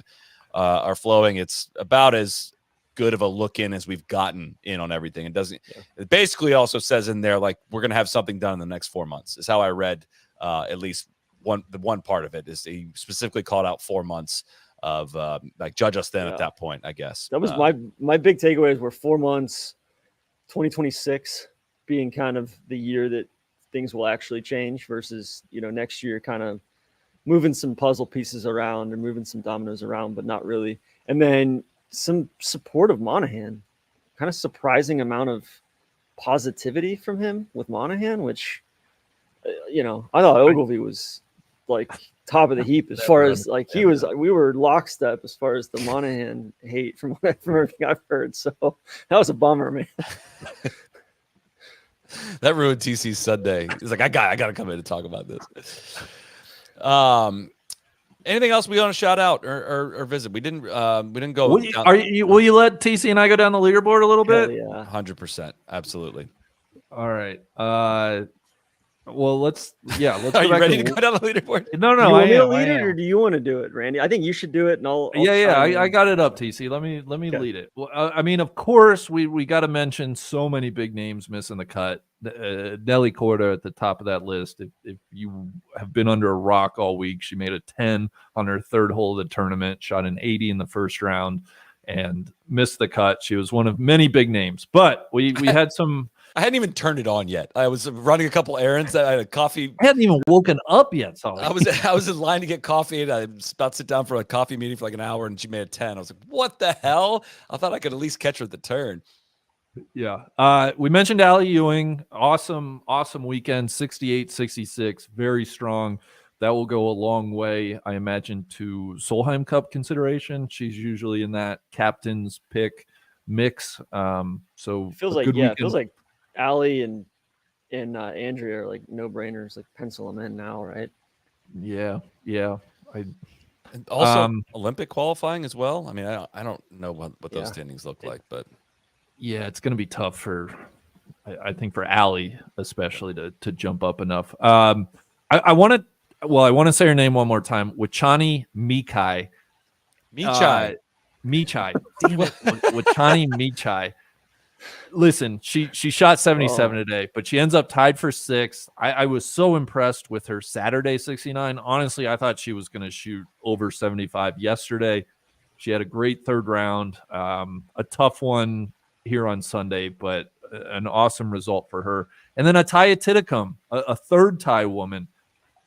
are flowing. It's about as good of a look in as we've gotten in on everything. It basically also says in there, like, we're going to have something done in the next 4 months is how I read at least the one part of it. Is he specifically called out 4 months of like judge us then at that point, I guess. That was my big takeaways were 4 months, 2026 being kind of the year that things will actually change versus, next year kind of moving some puzzle pieces around or moving some dominoes around, but not really. And then some support of Monahan, kind of surprising amount of positivity from him with Monahan, which, I thought Ogilvy was like top of the heap as far as like we were lockstep as far as the Monahan hate from everything I've heard. So that was a bummer, man. That ruined TC's Sunday. He's like, I got to come in and talk about this. Anything else we want to shout out or visit? We didn't go. Will you let TC and I go down the leaderboard a little bit? Yeah, 100%, absolutely. All right. Well, let's. Are you ready to go down the leaderboard? No. Do you want me to lead it, or do you want to do it, Randy? I think you should do it, and I'll I got it up, TC. Let me lead it. Well, I mean, of course, we got to mention so many big names missing the cut. Nelly Korda at the top of that list. If you have been under a rock all week, she made a 10 on her third hole of the tournament, shot an 80 in the first round, and missed the cut. She was one of many big names, but we had some. I hadn't even turned it on yet. I was running a couple errands. I had a coffee. I hadn't even woken up yet. Solly. I was in line to get coffee, and I was about to sit down for a coffee meeting for like an hour, and she made a 10. I was like, what the hell? I thought I could at least catch her at the turn. Yeah. We mentioned Allie Ewing. Awesome weekend. 68-66. Very strong. That will go a long way, I imagine, to Solheim Cup consideration. She's usually in that captain's pick mix. So feels like Allie and Andrea are like no brainers, like pencil them in now, right? Yeah. And also Olympic qualifying as well. I mean, I don't know what those standings look like, but yeah, it's going to be tough for, I think, for Allie especially to jump up enough. I want to say her name one more time. Wachani Michai. Michai. Damn it. Wachani Michai. Listen, she shot 77 today, but she ends up tied for 6th. I was so impressed with her Saturday 69. Honestly, I thought she was going to shoot over 75 yesterday. She had a great third round, a tough one here on Sunday, but an awesome result for her. And then Ataya Titikum, a third Thai woman.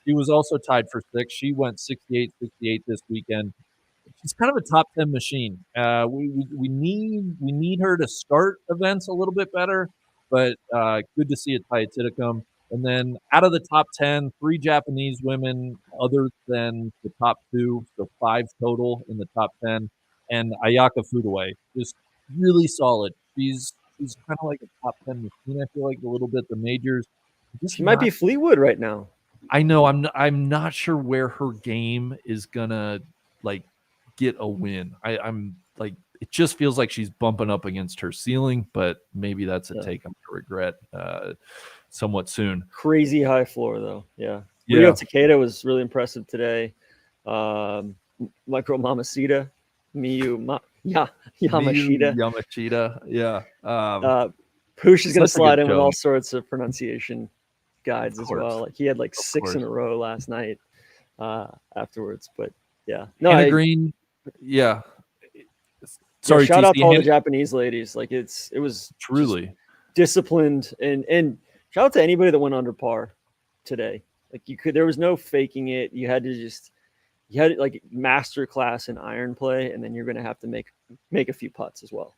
She was also tied for 6. She went 68-68 this weekend. She's kind of a top 10 machine. We need her to start events a little bit better, but good to see Ataya Titikum. And then out of the top 10, 3 Japanese women other than the top 2, so 5 total in the top 10. And Ayaka Fudaway, just really solid. She's kind of like a top 10 machine, I feel like, a little bit. The majors. She might be Fleetwood right now. I know. I'm not sure where her game is gonna like get a win. I'm like, it just feels like she's bumping up against her ceiling, but maybe that's a take I'm gonna regret somewhat soon. Crazy high floor though. Yeah. Yeah. Takeda was really impressive today. Micro Mamacita, Yamashita. Yeah. Poosh is going to Such a slide good in with show. all sorts of pronunciation guides Of as course. well. Like he had like Of 6 course. in a row last night afterwards. But yeah, no, Anna Green. Yeah. Sorry, shout out TC, to all the Hannah- Japanese ladies. Like it was truly just disciplined and shout out to anybody that went under par today. Like there was no faking it. You had like master class in iron play, and then you're going to have to make a few putts as well.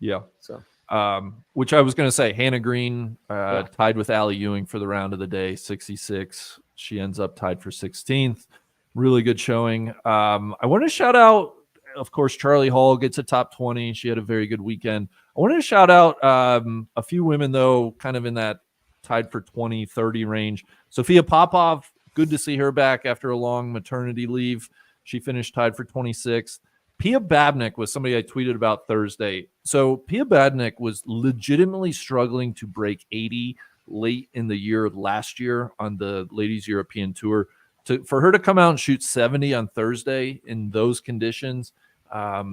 Yeah. So, which I was going to say, Hannah Green tied with Allie Ewing for the round of the day, 66. She ends up tied for 16th. Really good showing. I want to shout out, of course, Charley Hull gets a top 20. She had a very good weekend. I wanted to shout out a few women, though, kind of in that tied for 20, 30 range. Sophia Popov, good to see her back after a long maternity leave. She finished tied for 26th. Pia Babnik was somebody I tweeted about Thursday. So Pia Babnik was legitimately struggling to break 80 late in the year last year on the Ladies European Tour. For her to come out and shoot 70 on Thursday in those conditions,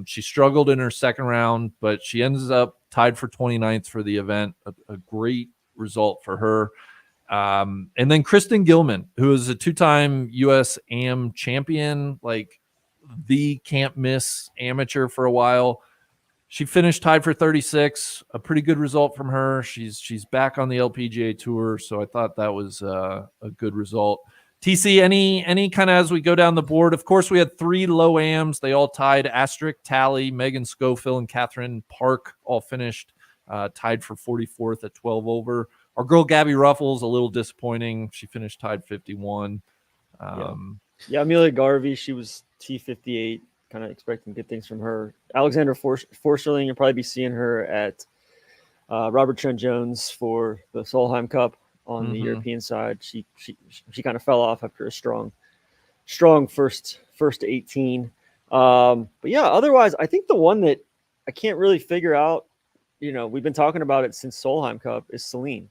she struggled in her second round, but she ends up tied for 29th for the event. A great result for her. And then Kristen Gilman, who is a 2-time U.S. AM champion, like the can't miss amateur for a while. She finished tied for 36, a pretty good result from her. She's back on the LPGA tour, so I thought that was a good result. TC, any kind of as we go down the board, of course, we had 3 low AMs. They all tied. Asterisk, Tally, Megan Schofield, and Catherine Park all finished tied for 44th at 12 over. Our girl Gabby Ruffles, a little disappointing. She finished tied 51. Yeah, Amelia Garvey, she was T58, kind of expecting good things from her. Alexandra Forsterling, you'll probably be seeing her at Robert Trent Jones for the Solheim Cup on the European side. She kind of fell off after a strong first 18. But yeah, otherwise, I think the one that I can't really figure out, we've been talking about it since Solheim Cup, is Celine.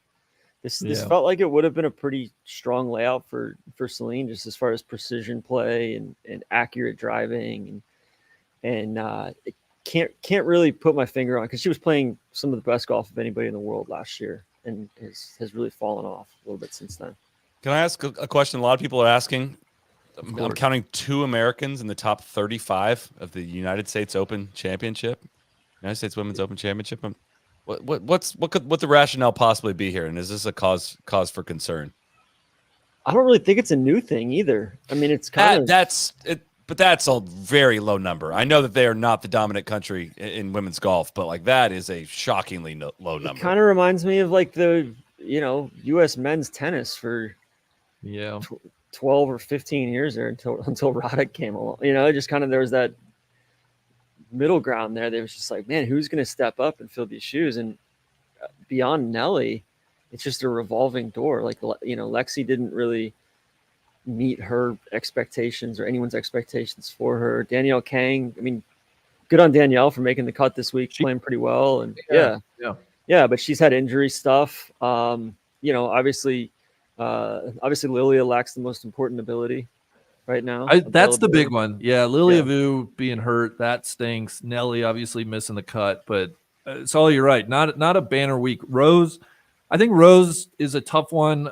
This felt like it would have been a pretty strong layout for Celine, just as far as precision play and accurate driving, and it can't really put my finger on, because she was playing some of the best golf of anybody in the world last year, and has really fallen off a little bit since then. Can I ask a question? A lot of people are asking. I'm counting 2 Americans in the top 35 of the United States Open Championship, United States Women's Open Championship. What could the rationale possibly be here, and is this a cause for concern? I don't really think it's a new thing either. I mean, it's kind of that's it, but that's a very low number. I know that they are not the dominant country in women's golf, but like that is a shockingly low number. It kind of reminds me of like the U.S. men's tennis for 12 or 15 years there until Roddick came along. Just kind of there was that middle ground there. They was just like, man, who's going to step up and fill these shoes? And beyond Nelly, it's just a revolving door. Like, Lexi didn't really meet her expectations or anyone's expectations for her. Danielle Kang, I mean, good on Danielle for making the cut this week, playing pretty well. And yeah, but she's had injury stuff. Obviously Lilia lacks the most important ability right now. That's the big one. Yeah, Lilia Vu being hurt, that stinks. Nelly obviously missing the cut, but Sully, you're right. Not a banner week. Rose, I think Rose is a tough one.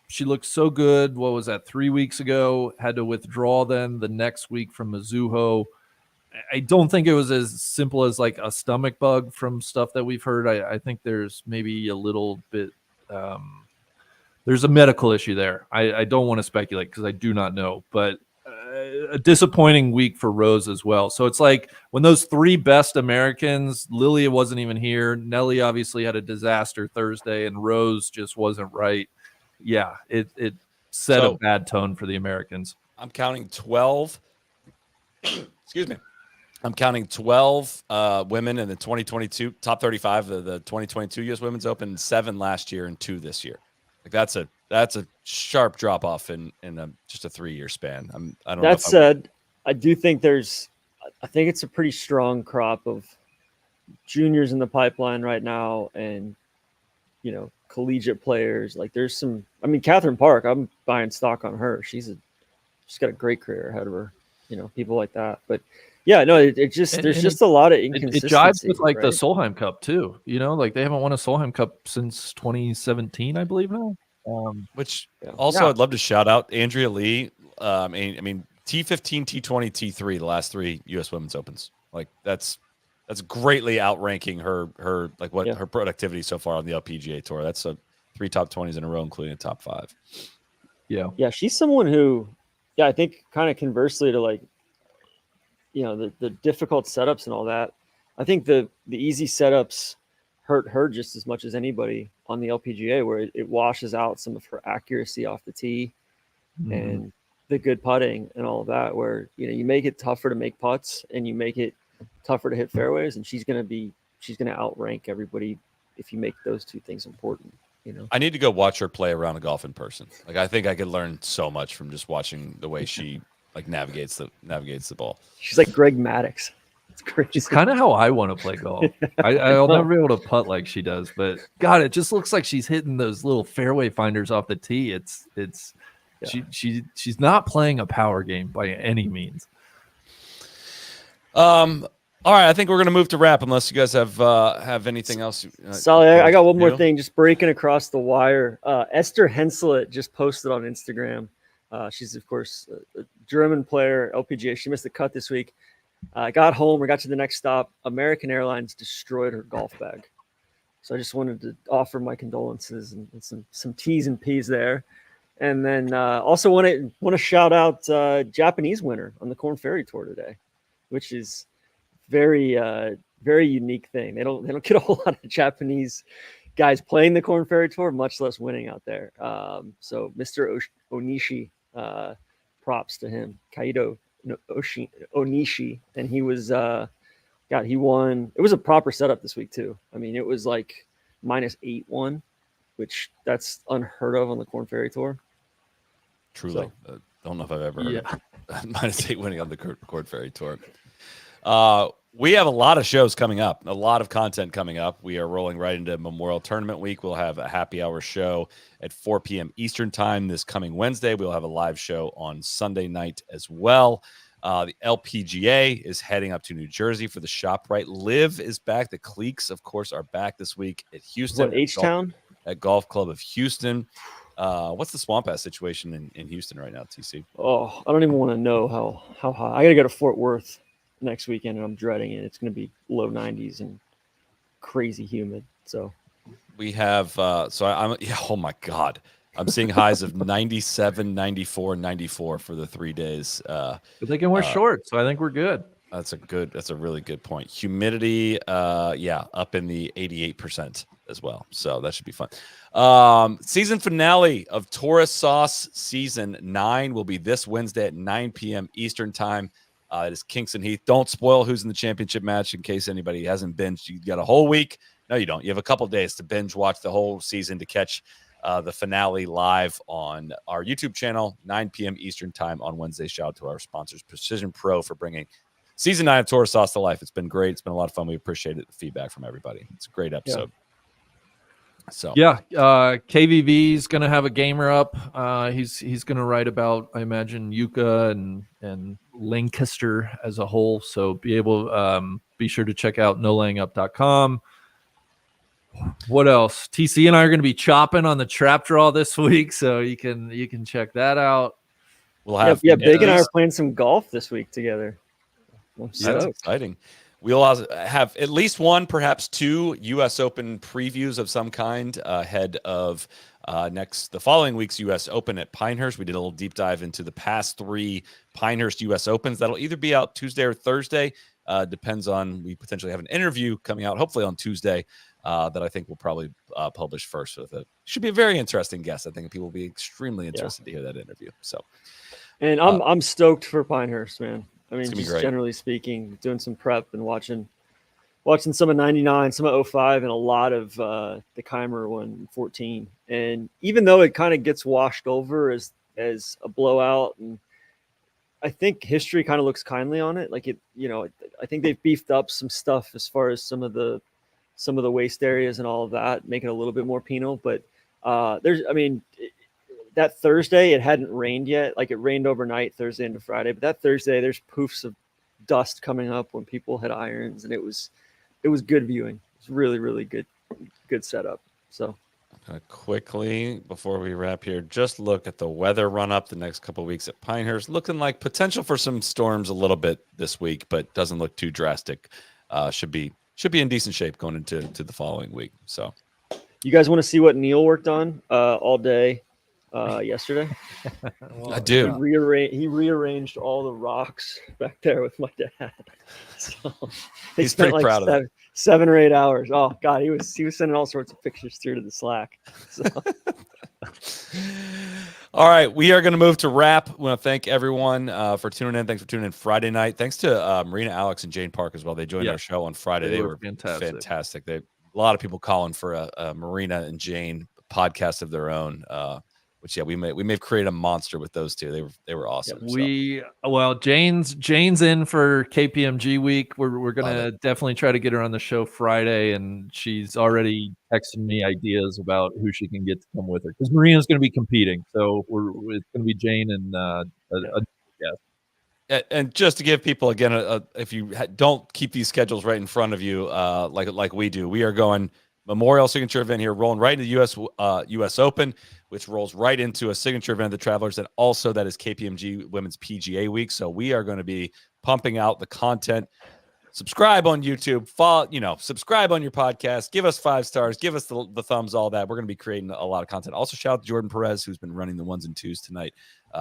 She looked so good. What was that, 3 weeks ago? Had to withdraw then the next week from Mizuho. I don't think it was as simple as like a stomach bug from stuff that we've heard. I think there's maybe a little bit. There's a medical issue there. I don't want to speculate because I do not know, but a disappointing week for Rose as well. So it's like when those three best Americans, Lilia wasn't even here. Nelly obviously had a disaster Thursday, and Rose just wasn't right. Yeah, it set a bad tone for the Americans. I'm counting 12. Excuse me. I'm counting 12 women in the 2022 top 35 of the 2022 U.S. Women's Open, 7 last year and 2 this year. Like that's a sharp drop off in just a 3-year span. I don't know. That said, I do think I think it's a pretty strong crop of juniors in the pipeline right now, and collegiate players. Like there's some. I mean, Catherine Park. I'm buying stock on her. She's got a great career ahead of her. People like that. But yeah, no, there's just a lot of inconsistency. It jives with like the Solheim Cup too. Like they haven't won a Solheim Cup since 2017, I believe now. I'd love to shout out Andrea Lee. I mean, T15, T20, T3, the last 3 U.S. Women's Opens. Like that's greatly outranking her her productivity so far on the LPGA Tour. That's 3 top 20s in a row, including a top 5. Yeah, she's someone who, I think kind of conversely to the difficult setups and all that. I think the easy setups hurt her just as much as anybody on the LPGA, where it washes out some of her accuracy off the tee and the good putting and all of that, where you make it tougher to make putts and you make it tougher to hit fairways, and she's going to outrank everybody if you make those 2 things important. I need to go watch her play around the golf in person. Like I think I could learn so much from just watching the way she navigates the ball. She's like Greg Maddux. It's crazy. It's kind of how I want to play golf. I'll never be able to putt like she does, but God, it just looks like she's hitting those little fairway finders off the tee. She's not playing a power game by any means. All right, I think we're going to move to wrap unless you guys have anything else. Sally, I got one more thing just breaking across the wire. Esther Henselet just posted on Instagram. She's, of course, a German player, LPGA. She missed the cut this week. Got home or got to the next stop. American Airlines destroyed her golf bag. So I just wanted to offer my condolences and some T's and P's there. And then also want to shout out Japanese winner on the Korn Ferry Tour today, which is very unique thing. They don't get a whole lot of Japanese guys playing the Korn Ferry Tour, much less winning out there. So Mr. Onishi, props to him. Kaido Onishi, and he was he won. It was a proper setup this week too. I mean, it was like -8-1, which that's unheard of on the Korn Ferry Tour. Truly, don't know if I've ever heard -8 winning on the Korn Ferry Tour. We have a lot of shows coming up, a lot of content coming up. We are rolling right into Memorial Tournament Week. We'll have a happy hour show at 4 p.m. Eastern time this coming Wednesday. We'll have a live show on Sunday night as well. The LPGA is heading up to New Jersey for the ShopRite. Live is back. The Cleeks, of course, are back this week at Houston. H-Town? At Golf Club of Houston. What's the Swamp Ass situation in Houston right now, TC? Oh, I don't even want to know how high. I got to go to Fort Worth next weekend, and I'm dreading it. It's going to be low 90s and crazy humid. So we have oh my God, I'm seeing highs of 97, 94, 94 for the 3 days. But they can wear shorts, so I think we're good. That's a really good point. Humidity, up in the 88% as well. So that should be fun. Season finale of Taurus Sauce Season 9 will be this Wednesday at 9 p.m. Eastern time. It is Kingston Heath. Don't spoil who's in the championship match in case anybody hasn't binged. You got a whole week. No, you don't. You have a couple days to binge watch the whole season to catch the finale live on our YouTube channel, 9 p.m. Eastern time on Wednesday. Shout out to our sponsors, Precision Pro, for bringing Season 9 of Taurus Sauce to life. It's been great. It's been a lot of fun. We appreciate it, the feedback from everybody. It's a great episode. So KVV is going to have a gamer up. He's going to write about, I imagine, Yucca and Lancaster as a whole. So be sure to check out nolayingup.com. What else? TC and I are going to be chopping on the trap draw this week, so you can check that out. We'll have Big and I are playing some golf this week together. I'm That's stoked. exciting. We'll also have at least one, perhaps two U.S. Open previews of some kind ahead of the following week's U.S. Open at Pinehurst. We did a little deep dive into the past 3 Pinehurst U.S. Opens. That'll either be out Tuesday or Thursday. Depends on, we potentially have an interview coming out, hopefully on Tuesday, that I think we'll probably publish first. With it should be a very interesting guest. I think people will be extremely interested to hear that interview. So, And I'm stoked for Pinehurst, man. I mean, gonna be just great. generally speaking, doing some prep and watching some of 99, some of 05, and a lot of the Keimer one 14. And even though it kind of gets washed over as a blowout, and I think history kind of looks kindly on it. Like I think they've beefed up some stuff as far as some of the waste areas and all of that, making it a little bit more penal. But that Thursday, it hadn't rained yet. Like it rained overnight Thursday into Friday, but that Thursday there's poofs of dust coming up when people had irons, and it was good viewing. It's really, really good setup. So quickly before we wrap here, just look at the weather run up the next couple of weeks at Pinehurst. Looking like potential for some storms a little bit this week, but doesn't look too drastic. Should be in decent shape going into the following week. So, you guys want to see what Neil worked on all day yesterday? I do. He rearranged all the rocks back there with my dad. So He's pretty proud of it. 7 or 8 hours. Oh God, he was sending all sorts of pictures through to the Slack. So. All right, we are going to move to wrap. We want to thank everyone for tuning in. Thanks for tuning in Friday night. Thanks to Marina, Alex, and Jane Park as well. They joined our show on Friday. They were fantastic. A lot of people calling for a Marina and Jane podcast of their own. Which we may have created a monster with those two. They were awesome. Jane's in for KPMG week. We're gonna definitely try to get her on the show Friday, and she's already texting me ideas about who she can get to come with her, because Marina's gonna be competing. So it's gonna be Jane and a guest. And just to give people again, if you don't keep these schedules right in front of you, like we do, we are going Memorial signature event here, rolling right into U.S. Open, which rolls right into a signature event of the Travelers, and also that is KPMG Women's PGA Week. So we are going to be pumping out the content. Subscribe on YouTube, subscribe on your podcast, give us 5 stars, give us the thumbs, all that. We're going to be creating a lot of content. Also, shout out to Jordan Perez, who's been running the 1s and 2s tonight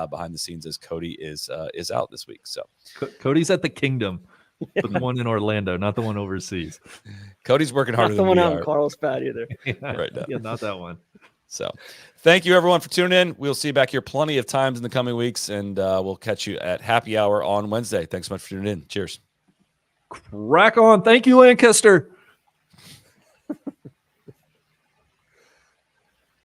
behind the scenes, as Cody is out this week. So Cody's at the Kingdom. The one in Orlando, not the one overseas. Cody's working harder not the than one we out are. in Carlsbad either. Right now. Yeah, not that one. So thank you, everyone, for tuning in. We'll see you back here plenty of times in the coming weeks, and we'll catch you at happy hour on Wednesday. Thanks so much for tuning in. Cheers. Crack on. Thank you, Lancaster.